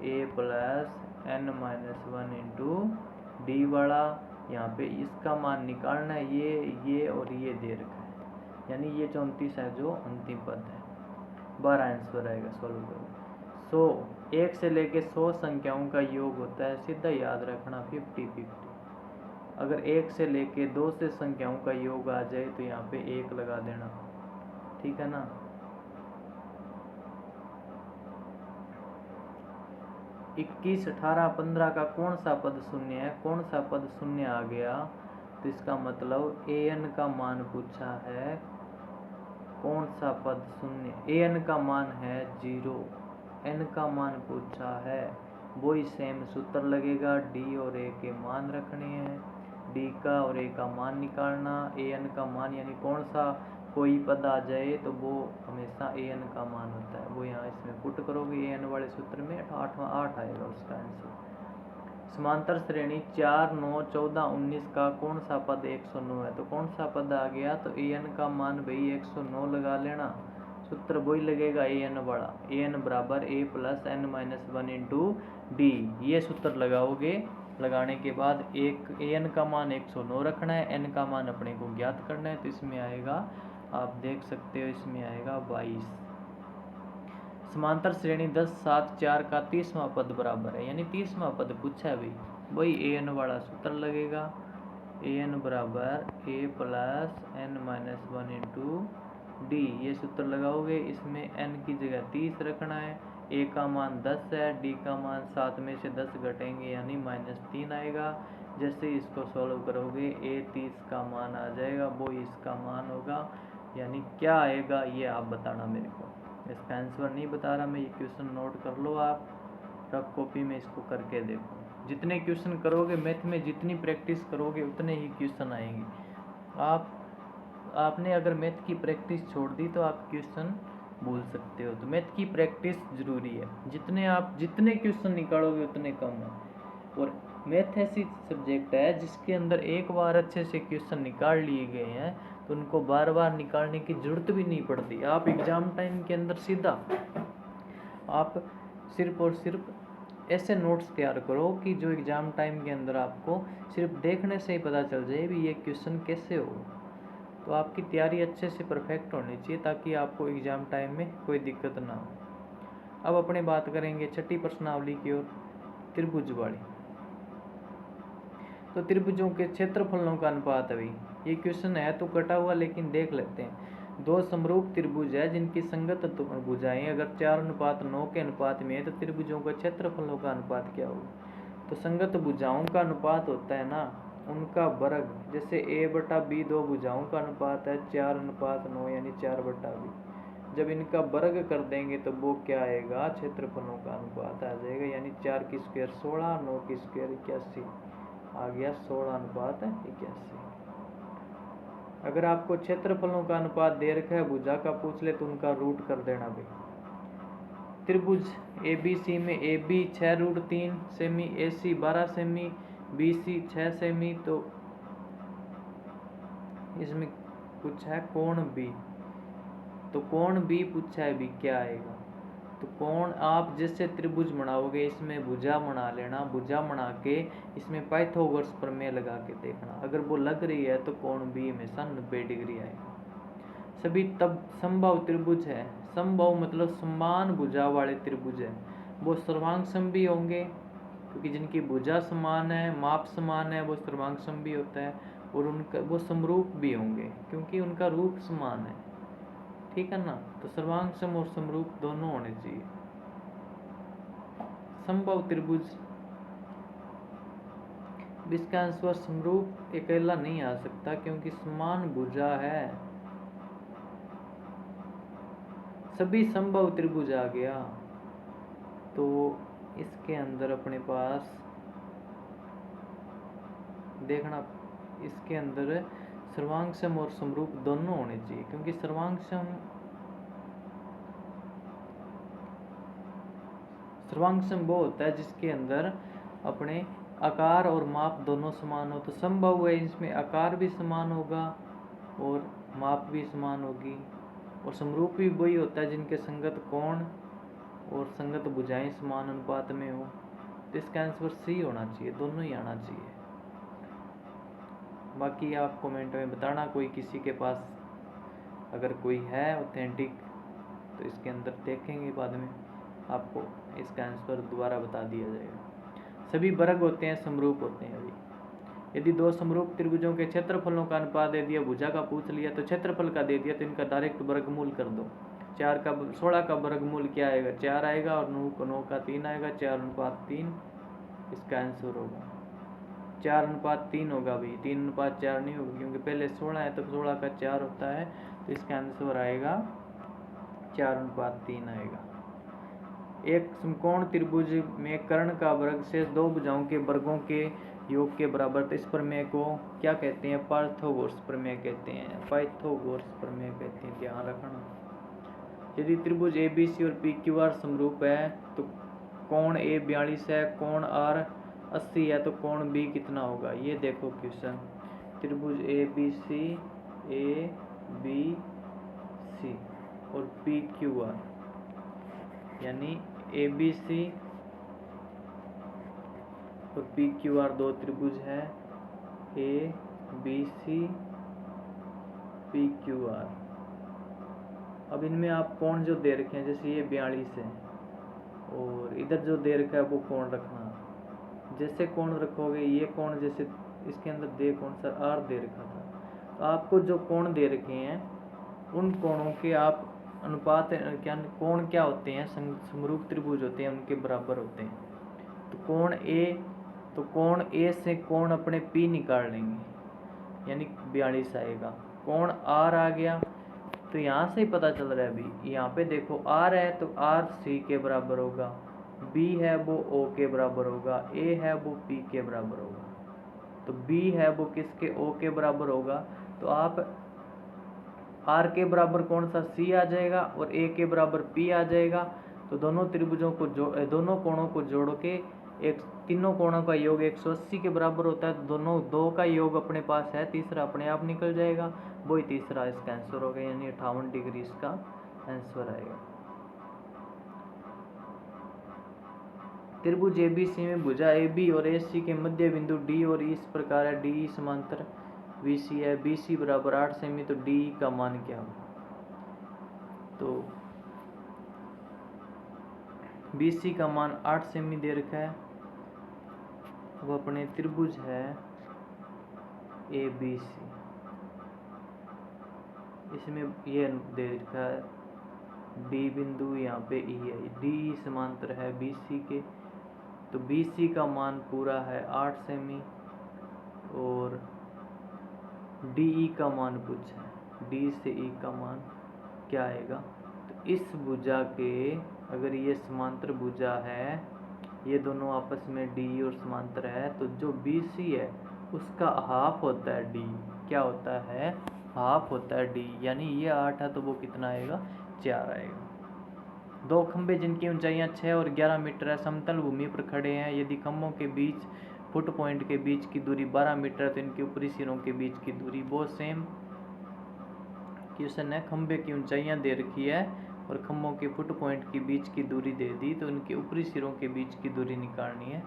A + n - 1 × d वाला। यहाँ पे इसका मान निकालना है, ये और ये दे रखा है, यानी ये 34 है जो अंतिम पद है। 12 आंसर आएगा सॉल्व करो। 100 1 से लेके 100 संख्याओं का योग होता है, सीधा याद रखना 50-50। अगर 1 से लेके 2 से संख्याओं का योग आ जाए तो यहाँ पे 1 लगा देना, ठीक है ना। 21, 18, 15 का कौन सा पद शून्य है, कौन सा पद शून्य आ गया, तो इसका मतलब an का मान पूछा है, कौन सा पद शून्य, an का मान है 0, n का मान पूछा है, वही सेम सूत्र लगेगा, d और a के मान रखने हैं, d का और a का मान निकालना, an का मान यानी कौन सा कोई पद आ जाए तो वो हमेशा an का मान होता है, वो यहाँ इसमें पुट करोगे an वाले सूत्र में 8 आएगा उसका आंसर। समांतर श्रेणी 4, 9, 14, 19 का कौन सा पद 109 है, तो कौन सा पद आ गया, तो an का मान भाई 109 लगा लेना, सूत्र वही लगेगा ए एन वाला, ए एन बराबर A plus N minus one into D. ये सूत्र लगाओगे, लगाने के बाद एक ए एन का मान 109 रखना है, एन का मान अपने को ज्ञात करना है, तो इसमें आएगा, आप देख सकते हो इसमें आएगा 22। समांतर श्रेणी 10 7 4 का 30वां पद बराबर है, यानी 30वां पद पूछा है भाई, वही ए एन वाला सूत्र लगेगा, ए एन बराबर A plus N minus one into D. ये सूत्र लगाओगे, इसमें एन की जगह 30 रखना है, ए का मान 10 है, डी का मान 7 में से 10 घटेंगे यानी -3 आएगा। जैसे इसको सॉल्व करोगे ए 30 का मान आ जाएगा, वो इसका मान होगा, यानी क्या आएगा ये आप बताना मेरे को। इसका आंसर नहीं बता रहा मैं, ये क्वेश्चन नोट कर लो आप, रफ कॉपी में इसको करके देखो। जितने क्वेश्चन करोगे मैथ में, जितनी प्रैक्टिस करोगे उतने ही क्वेश्चन आएंगे। आपने अगर मैथ की प्रैक्टिस छोड़ दी तो आप क्वेश्चन भूल सकते हो। तो मैथ की प्रैक्टिस जरूरी है, जितने क्वेश्चन निकालोगे उतने कम है। और मैथ ऐसी सब्जेक्ट है जिसके अंदर एक बार अच्छे से क्वेश्चन निकाल लिए गए हैं तो उनको बार बार निकालने की जरूरत भी नहीं पड़ती। आप एग्जाम टाइम के अंदर सीधा आप सिर्फ और सिर्फ ऐसे नोट्स तैयार करो कि जो एग्ज़ाम टाइम के अंदर आपको सिर्फ देखने से ही पता चल जाए भी ये क्वेश्चन कैसे हो। तो आपकी तैयारी अच्छे से परफेक्ट होनी चाहिए ताकि आपको एग्ज़ाम टाइम में कोई दिक्कत ना हो। अब अपने बात करेंगे छठी प्रश्नावली की ओर, त्रिभुज वाली। तो त्रिभुजों के क्षेत्रफलों का अनुपात है भाई, ये क्वेश्चन है तो कटा हुआ, लेकिन देख लेते हैं। दो समरूप त्रिभुज है जिनकी संगत भुजाएं अगर 4:9 के अनुपात में है तो त्रिभुजों के क्षेत्रफलों का अनुपात क्या होगा। तो संगत भुजाओं का अनुपात होता है ना उनका वर्ग, जैसे a/b दो भुजाओं का अनुपात है 4:9 यानी 4/b। जब इनका वर्ग कर देंगे तो वो क्या आएगा, क्षेत्रफलों का अनुपात आ जाएगा, यानी 4 की स्क्वायर 16, 9 की स्क्वायर 81 आ गया 16:81। अगर आपको क्षेत्रफलों का अनुपात दे रखा है, भुजा का पूछ ले तो उनका रूट कर देना भाई। त्रिभुज ABC में AB 6√3 semi, AC 12 semi, BC 6 semi, तो इसमें पूछा है कोण B, तो कोण B पूछा है, B क्या आएगा। तो कोण आप जैसे त्रिभुज बनाओगे इसमें भुजा बना लेना, भुजा बना के इसमें पाइथागोरस प्रमेय लगा के देखना, अगर वो लग रही है तो कोण B हमेशा 90 डिग्री आएगा। सभी तब समबाहु त्रिभुज है, समबाहु मतलब समान भुजा वाले त्रिभुज है, वो सर्वांगसम होंगे क्योंकि जिनकी भुजा समान है, माप समान है, वो सर्वांगसम होता है, और उनका वो समरूप भी होंगे क्योंकि उनका रूप समान है, ठीक है ना। तो सर्वांगसम और समरूप दोनों होने चाहिए। समबाहु त्रिभुज, इसका आंसर समरूप अकेला नहीं आ सकता क्योंकि समान भुजा है, सभी समबाहु त्रिभुज आ गया। तो इसके अंदर अपने पास देखना, इसके अंदर सर्वांगसम और समरूप दोनों होने चाहिए क्योंकि सर्वांगसम वो होता है जिसके अंदर अपने आकार और माप दोनों समान हो। तो समबाहु है, इसमें आकार भी समान होगा और माप भी समान होगी। और समरूप भी वही होता है जिनके संगत कोण और संगत भुजाएं समान अनुपात में हो। तो इसका आंसर सी होना चाहिए, दोनों ही आना चाहिए। बाकी आप कमेंट में बताना, कोई किसी के पास अगर कोई है ऑथेंटिक तो इसके अंदर देखेंगे, बाद में आपको इसका आंसर दोबारा बता दिया जाएगा। सभी वर्ग होते हैं, समरूप होते हैं। अभी यदि दो समरूप त्रिभुजों के क्षेत्रफलों का अनुपात दे दिया, भुजा का पूछ लिया तो क्षेत्रफल का दे दिया, तो इनका डायरेक्ट वर्गमूल कर दो। 16 का वर्गमूल क्या आएगा, 4 आएगा, और 9 का 3 आएगा, 4:3 इसका आंसर होगा। 4:3 होगा भाई, 3:4 नहीं होगा क्योंकि पहले 16 है तो 16 का 4 होता है, तो इसका आंसर आएगा 4:3 आएगा। एक समकोण त्रिभुज में कर्ण का वर्ग शेष दो भुजाओं के वर्गों के योग के बराबर, तो इस प्रमेय को क्या कहते हैं, पाइथागोरस प्रमेय कहते हैं, पाइथागोरस प्रमेय कहते हैं, ध्यान रखना। यदि त्रिभुज ABC और PQR समरूप है तो कोण A 42 है, कोण R 80 है, तो कोण B कितना होगा। ये देखो क्वेश्चन, त्रिभुज ABC और पी क्यू आर, यानी ए बी सी और पी क्यू आर दो त्रिभुज है, A B C P Q R. अब इनमें आप कोण जो दे रखे हैं, जैसे ये 42 है और इधर जो दे रखा है वो कोण रखना। जैसे कोण रखोगे, ये कोण जैसे इसके अंदर दे कौन सा आर दे रखा था, तो आपको जो कोण दे रखे हैं उन कोणों के आप अनुपात क्या कोण क्या होते हैं, समरूप त्रिभुज होते हैं, उनके बराबर होते हैं। तो कोण ए से कोण अपने पी निकाल लेंगे, यानी 42 आएगा। कोण आर आ गया, तो यहाँ से ही पता चल रहा है अभी, यहाँ पे देखो आर है तो आर सी के बराबर होगा, बी है वो ओ के बराबर होगा, ए है वो पी के बराबर होगा। तो बी है वो किसके, ओ के बराबर होगा। तो आप आर के बराबर कौन सा, सी आ जाएगा और ए के बराबर पी आ जाएगा। तो दोनों त्रिभुजों को दोनों कोणों को जोड़ के एक तीनों कोणों का योग 180 के बराबर होता है। तो दोनों दो का योग अपने पास है, तीसरा अपने आप निकल जाएगा, वही तीसरा इसका आंसर होगा, यानी 58 डिग्री इसका आंसर आएगा। त्रिभुज एबीसी में भुजा AB और AC के मध्य बिंदु D और E इस प्रकार है। DE समांतर BC है, BC बराबर 8 सेमी, तो DE का मान क्या होगा। तो BC का मान 8 सेमी दे रखा है। वो अपने त्रिभुज है ABC, इसमें ये दे रखा है D बिंदु, यहाँ पे E है, DE समांतर है BC के। तो BC का मान पूरा है 8 सेमी और DE का मान पूछा है, D से E का मान क्या आएगा। तो इस भुजा के अगर ये समांतर भुजा है, ये दोनों आपस में DE और समांतर है, तो जो BC है उसका हाफ होता है D। क्या होता है, हाफ होता है D, यानी ये 8 है तो वो कितना आएगा, 4 आएगा। दो खंभे जिनकी ऊंचाइयां 6 और 11 मीटर है, समतल भूमि पर खड़े हैं। यदि खंभों के बीच फुट पॉइंट के बीच की दूरी 12 मीटर है, तो इनके ऊपरी सिरों के बीच की दूरी वो सेम। क्वेश्चन है, खंभे की ऊंचाइयां दे रखी है और खंभों के फुट पॉइंट के बीच की दूरी दे दी, तो इनके ऊपरी सिरों के बीच की दूरी निकालनी है।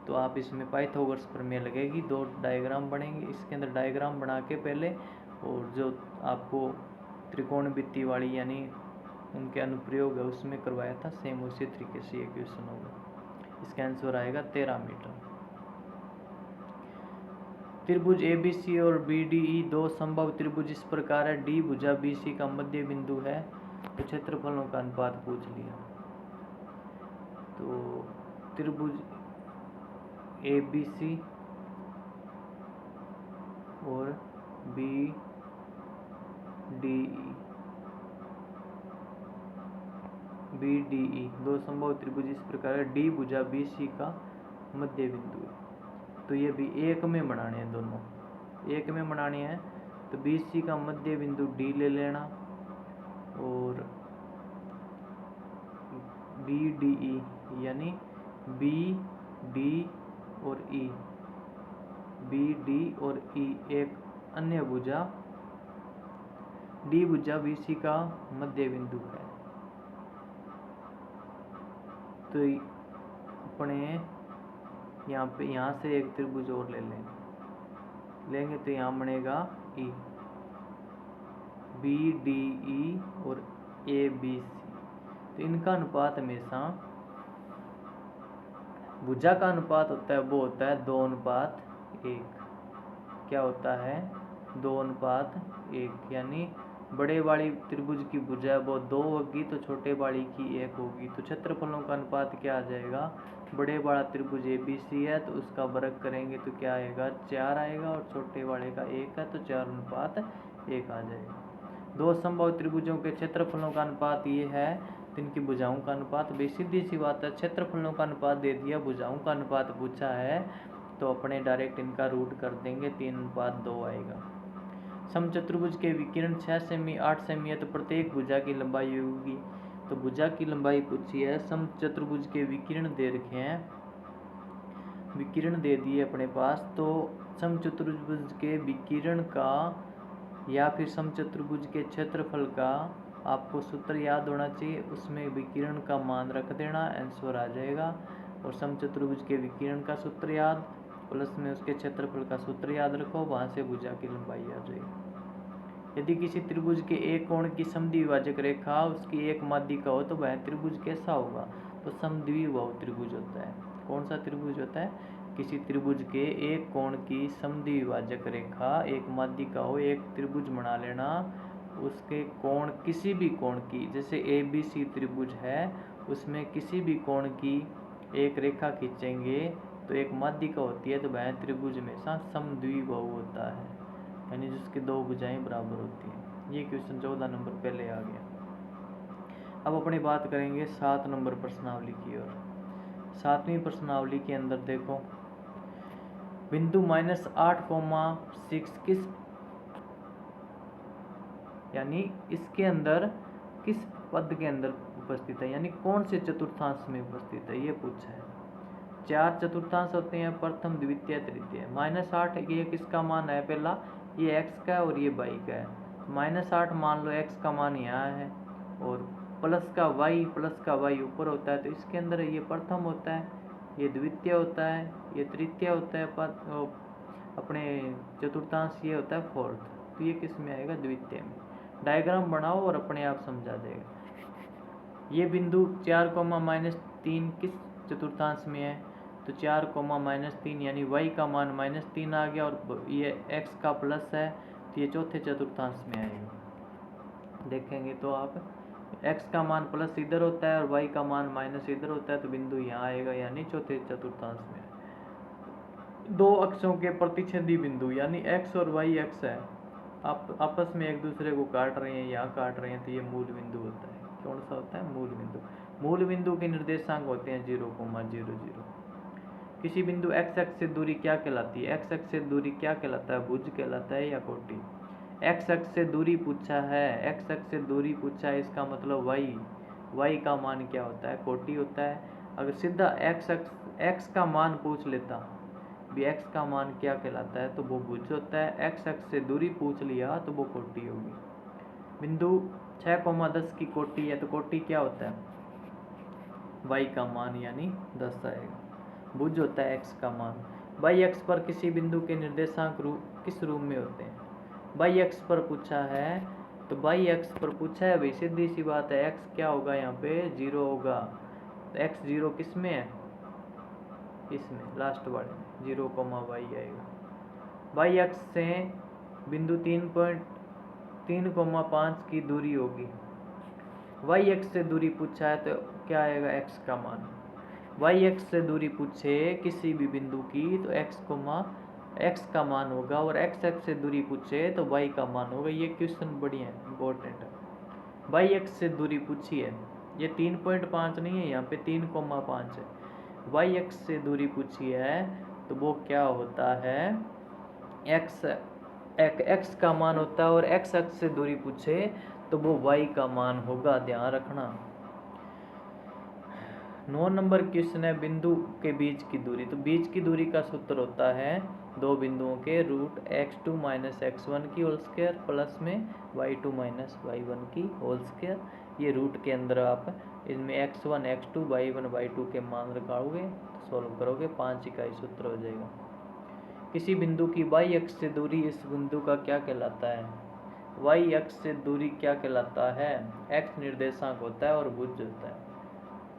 तो आप इसमें पाइथागोरस प्रमेय लगेगी, दो डायग्राम बनेंगे। इसके अंदर डायग्राम बना के पहले, और जो आपको त्रिकोणमिति वाली यानी उनके अनुप्रयोग है उसमें करवाया था, सेम उसी तरीके से ये क्वेश्चन होगा। इसका आंसर आएगा 13 मीटर। त्रिभुज ABC और BDE दो संभव त्रिभुज इस प्रकार है। D भुजा BC का मध्य बिंदु है, तो क्षेत्रफलों का अनुपात पूछ लिया। तो त्रिभुज ABC और BDE दो संभव त्रिभुज इस प्रकार है। D भुजा BC का मध्य बिंदु है, तो ये भी एक में बनाने हैं, दोनों एक में बनाने हैं। तो BC का मध्य बिंदु D ले लेना और BDE यानी BD और E, BD और E एक अन्य भुजा D भुजा BC का मध्य बिंदु है। तो अपने यहाँ से एक त्रिभुज और ले लेंगे तो यहाँ बनेगा E, BDE और ABC। तो इनका अनुपात हमेशा भुजा का अनुपात होता है, वो होता है 2:1। क्या होता है, 2:1, यानी बड़े वाली त्रिभुज की भुजा वो 2 होगी तो छोटे वाली की 1 होगी। तो क्षेत्रफलों का अनुपात क्या आ जाएगा, बड़े वाला त्रिभुज ABC है तो उसका वर्ग करेंगे तो क्या आएगा, 4 आएगा, और छोटे वाले का 1 है तो 4:1 आ जाएगा। दो संभव त्रिभुजों के क्षेत्रफलों का अनुपात ये है, तो इनकी भुजाओं का अनुपात भी सीधी सी बात है। क्षेत्रफलों का अनुपात दे दिया, भुजाओं का अनुपात पूछा है, तो अपने डायरेक्ट इनका रूट कर देंगे, 3:2 आएगा। समचतुर्भुज के विकिरण 6 सेमी 8 सेमी है, तो प्रत्येक भुजा की लंबाई होगी। तो भुजा की लंबाई पूछी है, समचतुर्भुज के विकिरण दे रखे हैं, विकिरण दे दिए अपने पास। तो समचतुर्भुज के विकिरण का या फिर समचतुर्भुज के क्षेत्रफल का आपको सूत्र याद होना चाहिए, उसमें विकिरण का मान रख देना, आंसर आ जाएगा। और समचतुर्भुज के विकिरण का सूत्र याद, प्लस में उसके क्षेत्रफल का सूत्र याद रखो, वहाँ से भुजा की लंबाई आ जाएगी। यदि किसी त्रिभुज के एक कोण की समद्विभाजक रेखा उसकी एक माध्यिका हो तो वह त्रिभुज कैसा होगा? तो समद्विबाहु त्रिभुज होता है। कौन सा त्रिभुज होता है? किसी त्रिभुज के एक कोण की समद्विभाजक रेखा एक माध्यिका हो, एक त्रिभुज बना लेना, उसके कोण किसी भी कोण की, जैसे ABC त्रिभुज है उसमें किसी भी कोण की एक रेखा खींचेंगे तो एक माध्यिका होती है, तो वह त्रिभुज हमेशा समद्विबाहु होता है, यानी जिसकी दो भुजाएं बराबर होती हैं। ये क्वेश्चन 14 नंबर पहले आ गया। अब अपनी बात करेंगे 7 नंबर प्रश्नावली की ओर। 7वीं प्रश्नावली के अंदर देखो, बिंदु -8,6 किस, यानी इसके अंदर किस पद के अंदर उपस्थित है, यानी कौन से चतुर्थांश में उपस्थित है, ये पूछा है। 4 चतुर्थांश होते हैं, प्रथम, द्वितीय, तृतीय। -8 ये किसका मान है? पहला ये x का है और ये y का है। -8 मान लो x का मान यहाँ है और प्लस का y ऊपर होता है, तो इसके अंदर ये प्रथम होता है, ये द्वितीय होता है, ये तृतीय होता है, अपने चतुर्थांश ये होता है फोर्थ, तो ये किस में आएगा? द्वितीय में। डायग्राम बनाओ और अपने आप समझा देगा। ये बिंदु 4,-3 किस चतुर्थांश में है? तो 4,-3 यानी y का मान -3 आ गया और ये x का प्लस है, तो ये चौथे चतुर्थांश में आएगा। देखेंगे तो आप x का मान प्लस इधर होता है और y का मान माइनस इधर होता है, तो बिंदु यहाँ आएगा, यानी चौथे चतुर्थांश में। दो अक्षों के प्रतिच्छेदी बिंदु, यानी x और y अक्ष है, आप आपस में एक दूसरे को काट रहे हैं, यहाँ काट रहे हैं, तो ये मूल बिंदु होता है। कौन सा होता है? मूल बिंदु। मूल बिंदु के निर्देशांक होते हैं 0,00। किसी बिंदु x अक्ष से दूरी क्या कहलाती है? x अक्ष से दूरी क्या कहलाता है? भुज कहलाता है या कोटि? x अक्ष से दूरी पूछा है, x अक्ष से दूरी पूछा है, इसका मतलब y का मान क्या होता है? कोटि होता है। अगर सीधा x का मान पूछ लेता भी x का मान क्या कहलाता है, तो वो भुज होता है। x अक्ष से दूरी पूछ लिया तो वो कोटि होगी। बिंदु 6,10 की कोटि है, तो कोटि क्या होता है? y का मान यानी 10 आएगा। भुज होता है x का मान। y अक्ष पर किसी बिंदु के निर्देशांक किस रूप में होते हैं? y अक्ष पर पूछा है, तो y अक्ष पर पूछा है भाई, सीधी सी बात है, x क्या होगा? यहाँ पे 0 होगा, तो x 0 किस में है? इसमें लास्ट वाले में 0,y आएगा। y अक्ष से बिंदु 3,5 की दूरी होगी। y अक्ष से दूरी पूछा है तो क्या आएगा? x का मान। y अक्ष से दूरी पूछे किसी भी बिंदु की तो x का मान होगा, और x अक्ष से दूरी पूछे तो y का मान होगा। ये क्वेश्चन बढ़िया है, इंपॉर्टेंट है। y अक्ष से दूरी पूछी है, ये 3.5 नहीं है, यहाँ पे 3,5 है। y अक्ष से दूरी पूछी है तो वो क्या होता है? x का मान होता है, और x अक्ष से दूरी पूछे तो वो y का मान होगा, ध्यान रखना। 9 नंबर क्वेश्चन है, बिंदु के बीच की दूरी। तो बीच की दूरी का सूत्र होता है दो बिंदुओं के √x2 - x1 की होल स्क्वायर प्लस में y2 - y1 की होल स्क्वायर। ये रूट के अंदर आप इसमें x1 x2 y1 y2 के मान लगाओगे तो सॉल्व करोगे, 5 इकाई सूत्र हो जाएगा। किसी बिंदु की y अक्ष से दूरी इस बिंदु का क्या कहलाता है? y अक्ष से दूरी क्या कहलाता है? x निर्देशांक होता है और भुज होता है।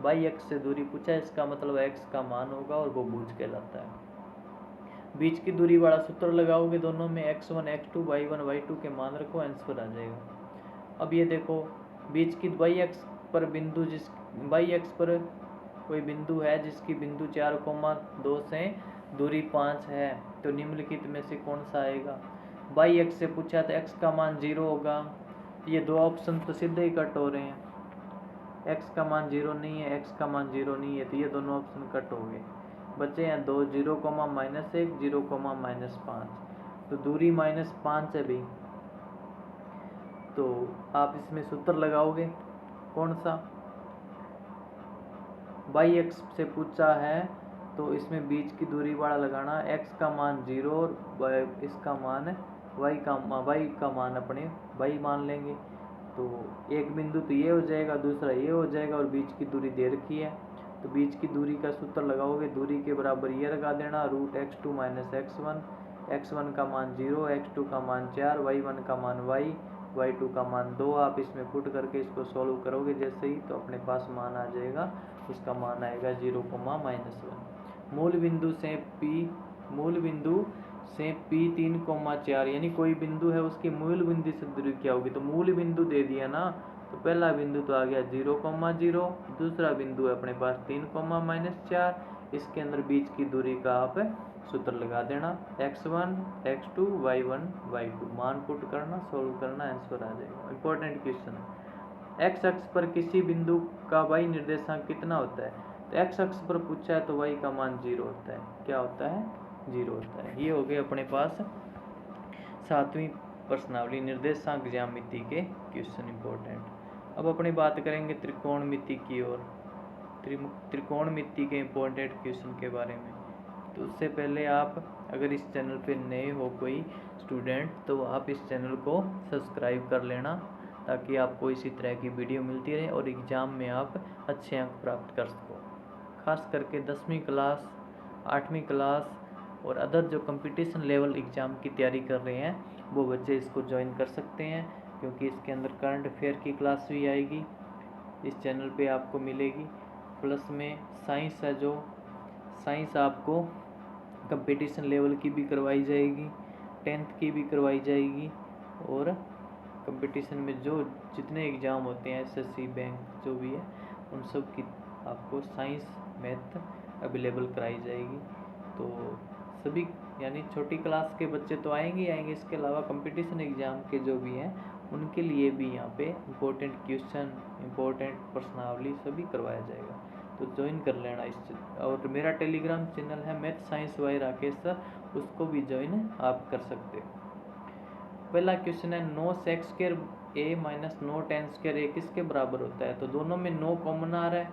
y अक्ष से दूरी पूछा है, इसका मतलब x का मान होगा और वो भुज कहलाता है। बीच की दूरी वाला सूत्र लगाओगे, दोनों में x1 x2 y1 y2 के मान रखो, आंसर आ जाएगा। अब ये देखो, बीच की y अक्ष पर बिंदु, जिस y अक्ष पर कोई बिंदु है जिसकी बिंदु 4,2 से दूरी 5 है, तो निम्नलिखित में से कौन सा आएगा? y अक्ष से पूछा तो x का मान 0 होगा, ये दो ऑप्शन तो सीधे ही कट हो रहे हैं। x का मान 0 नहीं है, x का मान 0 नहीं है, तो ये दोनों ऑप्शन कट हो गए। बचे हैं 2, 0,-1 0,-5। तो दूरी -5 है भाई, तो आप इसमें सूत्र लगाओगे कौन सा? y अक्ष से पूछा है तो इसमें बीच की दूरी वाला लगाना, x का मान 0 और इसका मान y का मान अपने y मान लेंगे। तो एक बिंदु तो ये हो जाएगा, दूसरा ये हो जाएगा और बीच की दूरी दे रखी है, तो बीच की दूरी का सूत्र लगाओगे, दूरी के बराबर ये लगा देना, रूट x2 माइनस x1 का मान 0, x2 का मान 4, y1 का मान y, y2 का मान 2। आप इसमें पुट करके इसको सॉल्व करोगे जैसे ही, तो अपने पास मान आ जाएगा, उसका मान आएगा 0,-1। मूल बिंदु से P 3,4 यानी कोई बिंदु है, उसकी मूल बिंदु से दूरी क्या होगी, तो मूल बिंदु दे दिया ना, तो पहला बिंदु तो आ गया 0,0, दूसरा बिंदु है अपने पास 3,-4, इसके अंदर बीच की दूरी का आप सूत्र लगा देना, x1 x2 y1 y2, मान पुट करना, सोल्व करना, आंसर आ जाएगा। इंपॉर्टेंट क्वेश्चन है। x अक्ष पर किसी बिंदु का y निर्देशांक कितना होता है, तो x अक्ष पर पूछा है तो y का मान 0 होता है। क्या होता है? 0 होता है। ये हो गए अपने पास 7वीं प्रश्नावली निर्देशांक ज्यामिति के क्वेश्चन इंपॉर्टेंट। अब अपनी बात करेंगे त्रिकोणमिति की ओर, त्रिकोणमिति के इंपॉर्टेंट क्वेश्चन के बारे में। तो उससे पहले आप अगर इस चैनल पे नए हो कोई स्टूडेंट, तो आप इस चैनल को सब्सक्राइब कर लेना, ताकि आपको इसी तरह की वीडियो मिलती रहे और एग्ज़ाम में आप अच्छे अंक प्राप्त कर सको। खास करके 10वीं क्लास, 8वीं क्लास और अदर जो कंपटीशन लेवल एग्ज़ाम की तैयारी कर रहे हैं, वो बच्चे इसको ज्वाइन कर सकते हैं, क्योंकि इसके अंदर करंट अफेयर की क्लास भी आएगी, इस चैनल पे आपको मिलेगी। प्लस में साइंस है, जो साइंस आपको कंपटीशन लेवल की भी करवाई जाएगी, 10th की भी करवाई जाएगी, और कंपटीशन में जो जितने एग्ज़ाम होते हैं SSC बैंक जो भी है, उन सब की आपको साइंस मैथ अवेलेबल कराई जाएगी। तो सभी यानी छोटी क्लास के बच्चे तो आएंगे, इसके अलावा कंपटीशन एग्ज़ाम के जो भी हैं, उनके लिए भी यहाँ पे इम्पोर्टेंट क्वेश्चन, इम्पोर्टेंट प्रश्नावली सभी करवाया जाएगा। तो ज्वाइन कर लेना इस। और मेरा टेलीग्राम चैनल है math science by Rakesh sir, उसको भी ज्वाइन आप कर सकते हो। पहला क्वेश्चन है, 9 sec square a minus 9 tan square a किसके बराबर होता है, तो दोनों में 9 कॉमन आ रहा है,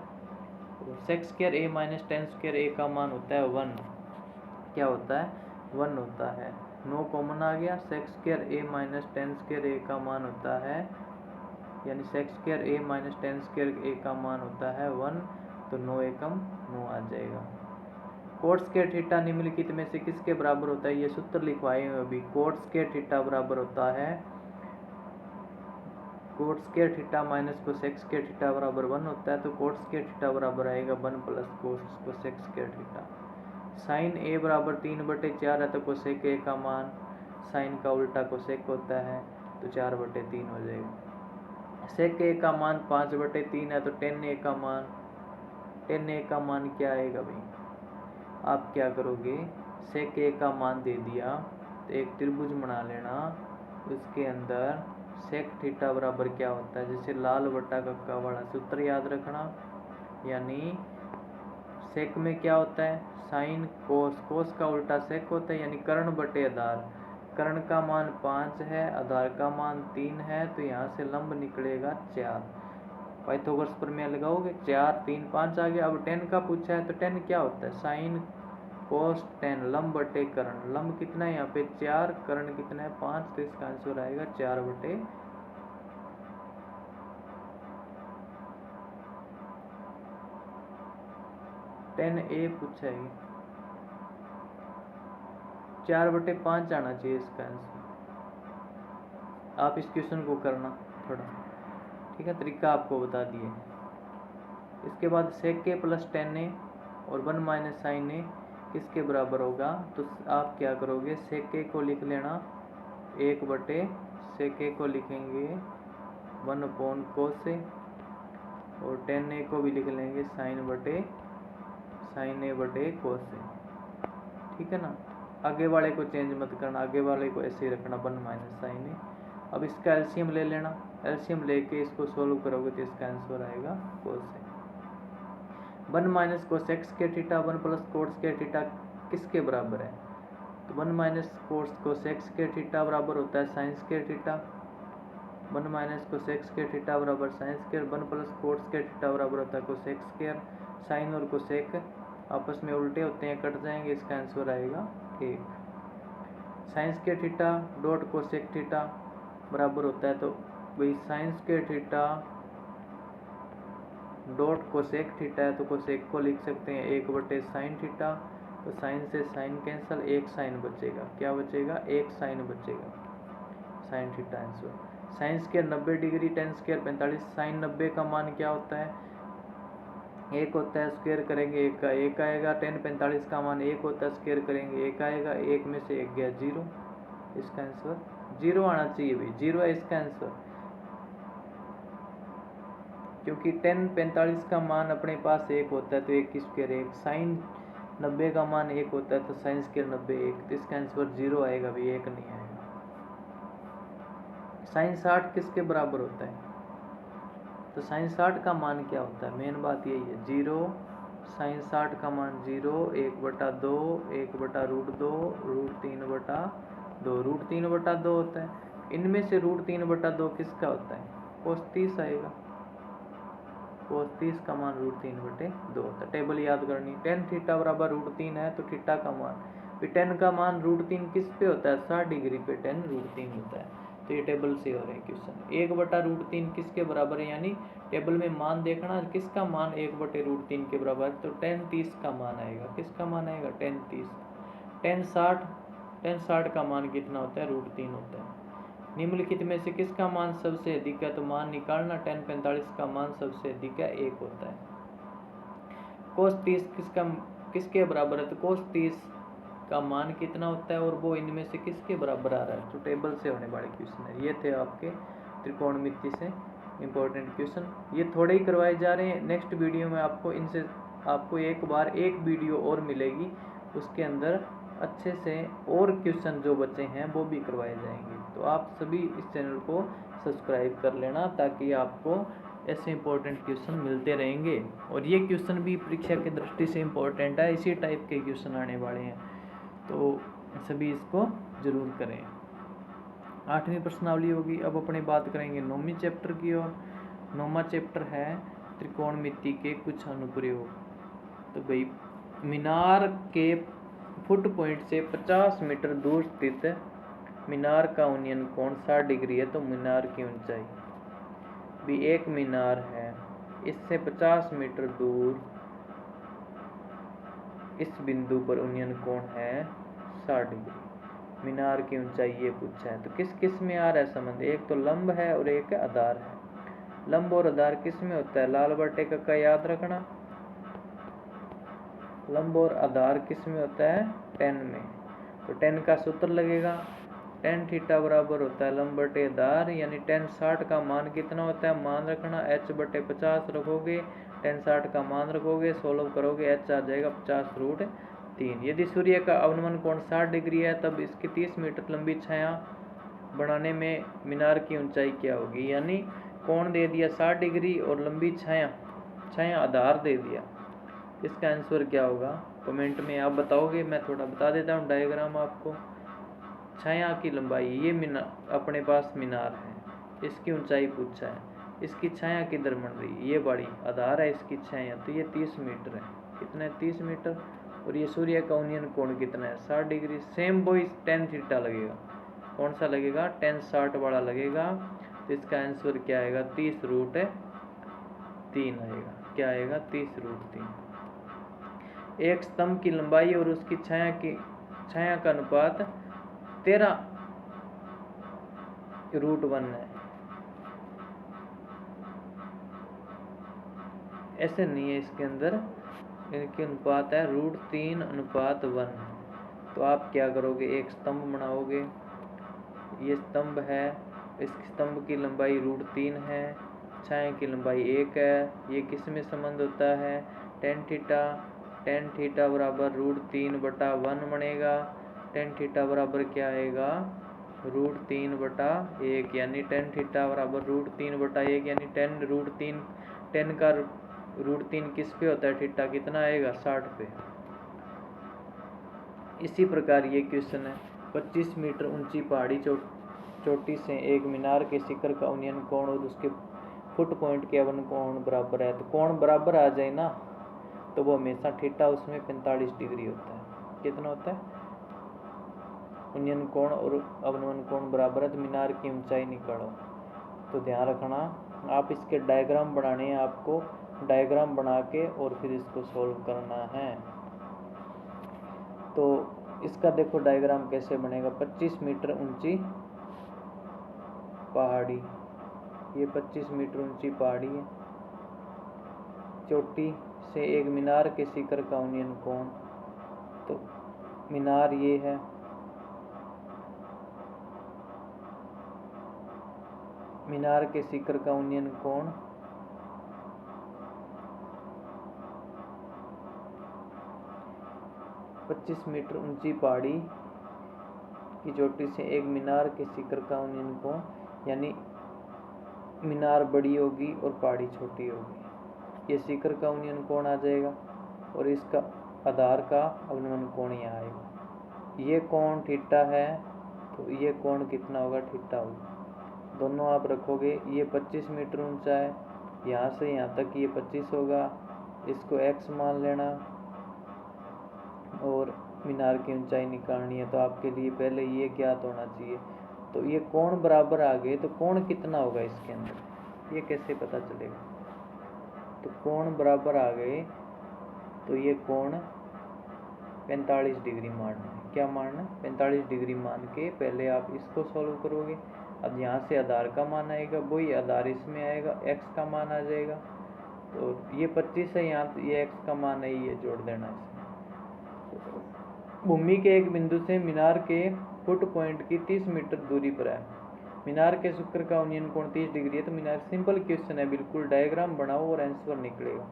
तो sec square a minus tan square a का मान होता है 1। क्या होता है? 1 होता है। 9 कॉमन आ गया, sec square a minus tan square a का मान होता है, यानी sec square a minus tan square a का मान होता है 1, तो 9 एकम 9 आ जाएगा। कोट स्क्वायर थीटा निम्नलिखित में से किसके बराबर होता है, ये सूत्र लिखवाए हैं अभी। कोट स्क्वायर थीटा बराबर होता है, coat square theta minus cosec square theta बराबर 1 होता है, तो कोट स्क्वायर थीटा बराबर आएगा 1 plus cosec square theta. Sine a बराबर 3/4 है, तो कोसेक a का मान साइन का उल्टा कोसेक होता है, तो 4/3 हो जाएगा। सेक a का मान 5/3 है, तो tan a का मान क्या आएगा भाई, आप क्या करोगे, सेक a का मान दे दिया, तो एक त्रिभुज बना लेना, उसके अंदर सेक थीटा बराबर क्या होता है, जैसे लाल बट्टा कक्का वाला सूत्र याद रखना, यानी सेक में क्या होता है, साइन कोस, कोस का उल्टा सेक होता है, यानी कर्ण बटे आधार। कर्ण का मान 5 है, आधार का मान 3 है, तो यहाँ से लंब निकलेगा 4। पाइथागोरस प्रमेय लगाओगे, 4 3 5 आ गया। अब tan का पूछा है, तो tan क्या होता है, साइन कोस tan, लंब बटे कर्ण। लंब कितना है यहाँ पे 4, कर्ण कितना है 5, तो इसका आंसर आएगा 4/। tan a पूछा है, 4/5 आना चाहिए इसका आंसर। आप इस क्वेश्चन को करना थोड़ा, ठीक है, तरीका आपको बता दिए। इसके बाद सेक a प्लस tan a और 1 माइनस साइन a किसके बराबर होगा, तो आप क्या करोगे, सेक a को लिख लेना 1/, सेक a को लिखेंगे 1/cos a, और tan a को भी लिख लेंगे साइन a/cos a, ठीक है ना। आगे वाले को चेंज मत करना, आगे वाले को ऐसे ही रखना 1 माइनस साइन a। अब इसका एलसीएम ले लेना, एलसीएम लेके इसको सोल्व करोगे तो इसका आंसर आएगा cos a। 1 minus cosec square theta 1 plus cot square theta किसके बराबर है, तो 1 माइनस कोसेक स्क्वायर थीटा बराबर होता है sine square theta. 1 minus cosec square theta बराबर sine square, 1 plus cot square theta बराबर होता है कोसेक स्क्वायर। साइन और कोसेक आपस में उल्टे होते हैं, कट जाएंगे, इसका आंसर आएगा 1। Sign square theta dot cosec theta बराबर होता है, तो भाई sign square theta dot cosec theta है तो कोसेक को लिख सकते हैं 1/sin थीटा। तो साइन से साइन कैंसल, एक साइन बचेगा, क्या बचेगा, एक साइन बचेगा, sine theta answer. Sine square 90 डिग्री, टेन स्क्वायर 45, साइन 90 का मान क्या होता है, एक होता है, स्क्वायर करेंगे एक का एक आएगा, टेन 45 का मान एक होता है, स्क्वायर करेंगे एक आएगा, एक में से एक गया 0, इसका आंसर 0 आना चाहिए भाई, 0 है इसका आंसर, क्योंकि टेन 45 का मान अपने पास एक होता है तो एक की स्क्वायर एक, साइन 90 का मान एक होता है तो साइन स्क्वायर 90 एक, तो इसका आंसर 0 आएगा भाई, एक नहीं आएगा। साइन 60 किसके बराबर होता है, तो साइन 60 का मान क्या होता है, मेन बात यही है, 0, साइन 60 का मान 0, 1/2, 1/√2, √3/2, √3/2 होता है। इनमें से √3/2 किसका होता है, cos 30 आएगा, cos 30 का मान √3/2 होता है। टेबल याद करनी, टेन थीटा बराबर √3 है तो थीटा का मान, टेन का मान √3 किस पे होता है, 60 डिग्री पे टेन √3 होता है, तो ये टेबल से हो रहे हैं क्वेश्चन। 1/√3 किसके बराबर है, यानी टेबल में मान देखना किसका मान 1/√3 के बराबर है, तो टेन 30 का मान आएगा, किसका मान आएगा, टेन 30। टेन 60 का मान कितना होता है, √3 होता है। निम्नलिखित में से किसका मान सबसे अधिक है, तो मान निकालना, टेन 45 का मान सबसे अधिक है, एक होता है। cos 30 किसके बराबर है, तो cos 30 का मान कितना होता है और वो इनमें से किसके बराबर आ रहा है, तो टेबल से होने वाले क्वेश्चन है। ये थे आपके त्रिकोणमिति से इंपॉर्टेंट क्वेश्चन, ये थोड़े ही करवाए जा रहे हैं। नेक्स्ट वीडियो में आपको एक बार एक वीडियो और मिलेगी, उसके अंदर अच्छे से और क्वेश्चन जो बचे हैं वो भी करवाए जाएंगे। तो आप सभी इस चैनल को सब्सक्राइब कर लेना ताकि आपको ऐसे इंपॉर्टेंट क्वेश्चन मिलते रहेंगे। और ये क्वेश्चन भी परीक्षा की दृष्टि से इम्पोर्टेंट है, इसी टाइप के क्वेश्चन आने वाले हैं, तो सभी इसको जरूर करें। 8वीं प्रश्नावली होगी। अब अपनी बात करेंगे 9वीं चैप्टर की ओर। 9वां चैप्टर है त्रिकोणमिति के कुछ अनुप्रयोग। तो भाई मीनार के फुट पॉइंट से 50 मीटर दूर स्थित मीनार का उन्नयन कोण 60 डिग्री है, तो मीनार की ऊंचाई भी, एक मीनार है, इससे 50 मीटर दूर इस बिंदु पर उन्नयन कोण है 60 डिग्री, मीनार की ऊंचाई ये पूछा है। तो किस किस में आ रहा है संबंध, एक तो लंब है और एक आधार है। लंब और आधार किस में होता है, लाल बटे का याद रखना, लंब और आधार किस में होता है, टेन में। तो टेन का सूत्र लगेगा, टेन थीटा बराबर होता है लंब बटे आधार, यानी टेन 60 का मान कितना होता है, मान रखना, h/50 रखोगे, टेन 60 का मान रखोगे, सोल्व करोगे, h आ जाएगा 50√3। यदि सूर्य का अवनमन कोण 60 डिग्री है तब इसकी 30 मीटर लंबी छाया बनाने में मीनार की ऊंचाई क्या होगी, यानी कोण दे दिया 60 डिग्री और लंबी छाया आधार दे दिया, इसका आंसर क्या होगा कमेंट में आप बताओगे। मैं थोड़ा बता देता हूँ डायग्राम आपको। छाया की लंबाई, ये मीनार अपने पास मीनार है, इसकी ऊंचाई पूछा है, इसकी छाया किधर बन रही, ये बड़ी आधार है इसकी छाया, तो ये 30 मीटर है, कितना है 30 मीटर, और ये सूर्य का उन्नयन कोण कितना है 60 डिग्री। सेम वही टेन थीटा लगेगा, कौन सा लगेगा, टेन 60 वाला लगेगा, तो इसका आंसर क्या आएगा 30√3 आएगा, क्या आएगा 30√3। एक स्तंभ की लंबाई और उसकी छाया का अनुपात 13√1 है, ऐसे नहीं है, इसके अंदर इनके अनुपात है √3:1। तो आप क्या करोगे, एक स्तंभ बनाओगे, ये स्तंभ है, इस स्तंभ की लंबाई √3 है, छाया की लंबाई 1 है, ये किस में संबंध होता है, टेन थीटा बराबर √3/1 बनेगा, टेन थीटा बराबर क्या आएगा √3/1, यानी टेन थीटा बराबर √3/1, यानी टेन का √3 किस पे होता है, थीटा कितना आएगा 60 पे। इसी प्रकार ये क्वेश्चन है, 25 मीटर ऊंची पहाड़ी चोटी से एक मीनार के शिखर का उन्नयन कोण और उसके फुट पॉइंट के अवनमन कोण बराबर है। तो कोण बराबर आ जाए ना, तो वो हमेशा थीटा उसमें 45 डिग्री होता है, कितना होता है, उन्नयन कोण और अवनमन कोण बराबर है, तो मीनार की ऊंचाई निकालो, तो ध्यान रखना, आप इसके डायग्राम बनाने हैं, आपको डायग्राम बना के और फिर इसको सॉल्व करना है। तो इसका देखो डायग्राम कैसे बनेगा। 25 मीटर ऊंची पहाड़ी, ये 25 मीटर ऊंची पहाड़ी है, चोटी से एक मीनार के शिखर का उन्नयन कोण, तो मीनार ये है, मीनार के शिखर का उन्नयन कोण 25 मीटर ऊंची पहाड़ी की चोटी से एक मीनार के शिखर का उन्नयन कोण, यानी मीनार बड़ी होगी और पहाड़ी छोटी होगी, ये शिखर का उन्नयन कोण आ जाएगा और इसका आधार का अवनमन कोण यहाँ आएगा। ये कोण थीटा है तो ये कोण कितना होगा, थीटा होगा। दोनों आप रखोगे, ये 25 मीटर ऊंचा है, यहाँ से यहाँ तक ये 25 होगा, इसको x मान लेना और मीनार की ऊंचाई निकालनी है। तो आपके लिए पहले ये ज्ञात होना चाहिए। तो ये कोण बराबर आ गए, तो कोण कितना होगा इसके अंदर, ये कैसे पता चलेगा। तो कोण बराबर आ गए, तो ये कोण 45 डिग्री मानना है। क्या मानना, 45 डिग्री मान के पहले आप इसको सॉल्व करोगे। अब यहाँ से आधार का मान आएगा, वही आधार इसमें आएगा, x का मान आ जाएगा। तो ये 25 है, यहाँ ये x का मान है, ये जोड़ देना इसमें। भूमि के एक बिंदु से मीनार के फुट पॉइंट की 30 मीटर दूरी पर है, मीनार के शिखर का उन्नयन कोण 30 डिग्री है। तो मीनार सिंपल क्वेश्चन है, बिल्कुल डायग्राम बनाओ और आंसर निकलेगा,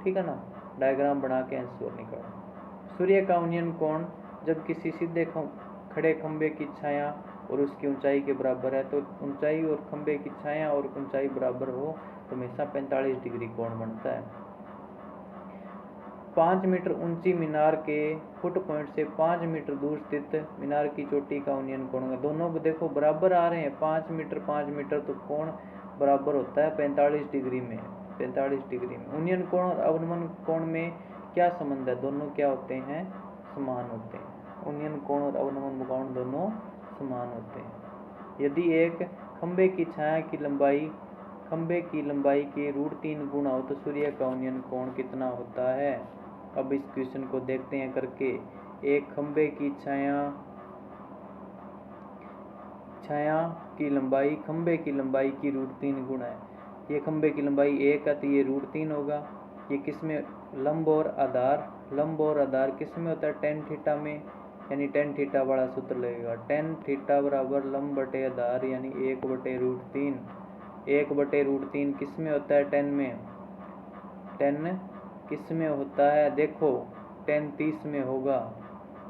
ठीक है ना। डायग्राम बना के आंसर निकालो। सूर्य का उन्नयन कोण जब किसी सीधे खड़े खंबे की छाया और उसकी ऊंचाई के बराबर है, तो ऊंचाई और खंबे की छाया और ऊंचाई बराबर हो तो हमेशा 45 डिग्री कोण बनता है। 5 मीटर ऊंची मीनार के फुट पॉइंट से 5 मीटर दूर स्थित मीनार की चोटी का उन्नयन कोण है। दोनों को देखो बराबर आ रहे हैं, 5 मीटर, तो कोण बराबर होता है 45 डिग्री में। 45 डिग्री में उन्नयन कोण और अवनमन कोण में क्या संबंध है, दोनों क्या होते हैं, समान होते हैं। उन्नयन कोण और अवनमन कोण दोनों समान होते हैं। यदि एक खंबे की छाया की लंबाई खंबे की लंबाई के √3 गुना हो तो सूर्य का उन्नयन कोण कितना होता है। अब इस क्वेश्चन को देखते हैं करके। एक खंबे की छाया की लंबाई खंबे की लंबाई की √3 गुना है। ये खंबे की लंबाई 1 है तो ये √3 होगा। ये किस में, लंब और आधार किस में होता है, tan थीटा में, यानी tan थीटा वाला सूत्र लगेगा। tan थीटा बराबर लंब बटे आधार यानी 1/√3। 1/√3 किस में होता है, tan में। tan किस में होता है, देखो tan 30 में होगा,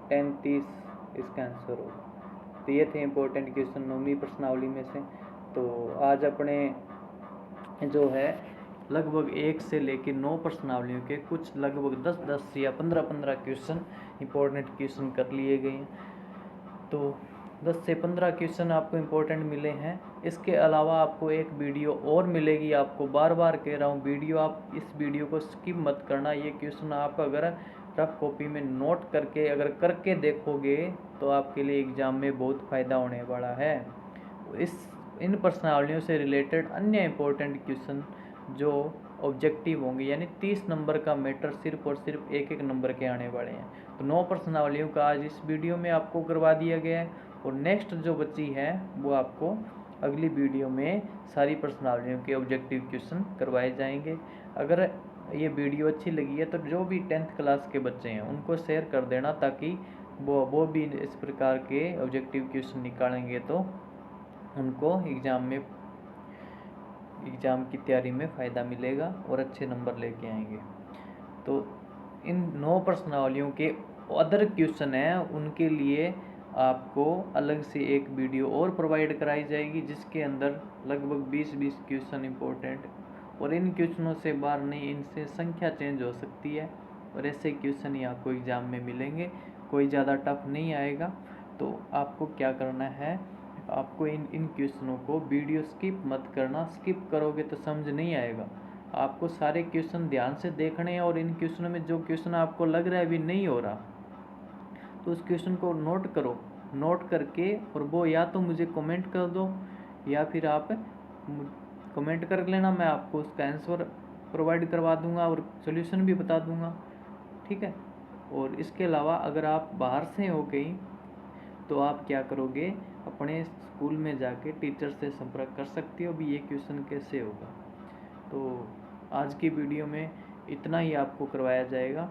tan 30 इसका आंसर होगा। तो ये थे इंपॉर्टेंट क्वेश्चन 9वीं प्रश्नावली में से। तो आज अपने जो है लगभग 1 से लेकर 9 प्रश्नावलियों के कुछ लगभग 10 या 15 क्वेश्चन इंपॉर्टेंट क्वेश्चन कर लिए गए हैं। तो 10 से 15 क्वेश्चन आपको इम्पोर्टेंट मिले हैं। इसके अलावा आपको एक वीडियो और मिलेगी। आपको बार बार कह रहा हूँ वीडियो, आप इस वीडियो को स्किप मत करना। ये क्वेश्चन आप अगर रफ कॉपी में नोट करके अगर करके देखोगे तो आपके लिए एग्ज़ाम में बहुत फ़ायदा होने वाला है। इन प्रश्नावलियों से रिलेटेड अन्य इम्पोर्टेंट क्वेश्चन जो ऑब्जेक्टिव होंगे, यानी 30 नंबर का मैटर सिर्फ और सिर्फ एक नंबर के आने वाले हैं। तो 9 प्रश्नावलियों का आज इस वीडियो में आपको करवा दिया गया है और नेक्स्ट जो बची है वो आपको अगली वीडियो में सारी प्रश्नावलियों के ऑब्जेक्टिव क्वेश्चन करवाए जाएंगे। अगर ये वीडियो अच्छी लगी है तो जो भी 10th क्लास के बच्चे हैं उनको शेयर कर देना, ताकि वो भी इस प्रकार के ऑब्जेक्टिव क्वेश्चन निकालेंगे तो उनको एग्ज़ाम की तैयारी में फ़ायदा मिलेगा और अच्छे नंबर लेके आएंगे। तो इन 9 प्रश्नावलियों के अदर क्वेश्चन हैं, उनके लिए आपको अलग से एक वीडियो और प्रोवाइड कराई जाएगी जिसके अंदर लगभग 20 क्वेश्चन इंपॉर्टेंट, और इन क्वेश्चनों से बाहर नहीं, इनसे संख्या चेंज हो सकती है और ऐसे क्वेश्चन ही आपको एग्ज़ाम में मिलेंगे। कोई ज़्यादा टफ नहीं आएगा। तो आपको क्या करना है, आपको इन क्वेश्चनों को वीडियो स्किप मत करना। स्किप करोगे तो समझ नहीं आएगा। आपको सारे क्वेश्चन ध्यान से देखने हैं और इन क्वेश्चनों में जो क्वेश्चन आपको लग रहा है अभी नहीं हो रहा तो उस क्वेश्चन को नोट करो, नोट करके और वो या तो मुझे कमेंट कर दो या फिर आप कमेंट कर लेना, मैं आपको उसका आंसर प्रोवाइड करवा दूंगा और सोल्यूशन भी बता दूंगा, ठीक है। और इसके अलावा अगर आप बाहर से हो कहीं, तो आप क्या करोगे, अपने स्कूल में जाके टीचर से संपर्क कर सकते हो भी ये क्वेश्चन कैसे होगा। तो आज की वीडियो में इतना ही आपको करवाया जाएगा।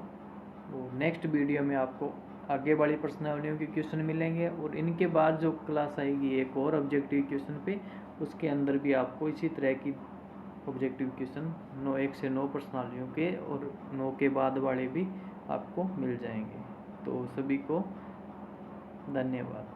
तो नेक्स्ट वीडियो में आपको आगे वाली प्रश्नावलियों के क्वेश्चन मिलेंगे, और इनके बाद जो क्लास आएगी एक और ऑब्जेक्टिव क्वेश्चन पे, उसके अंदर भी आपको इसी तरह की ऑब्जेक्टिव क्वेश्चन 1 से 9 प्रश्नावलियों के और 9 के बाद वाले भी आपको मिल जाएंगे। तो सभी को धन्यवाद।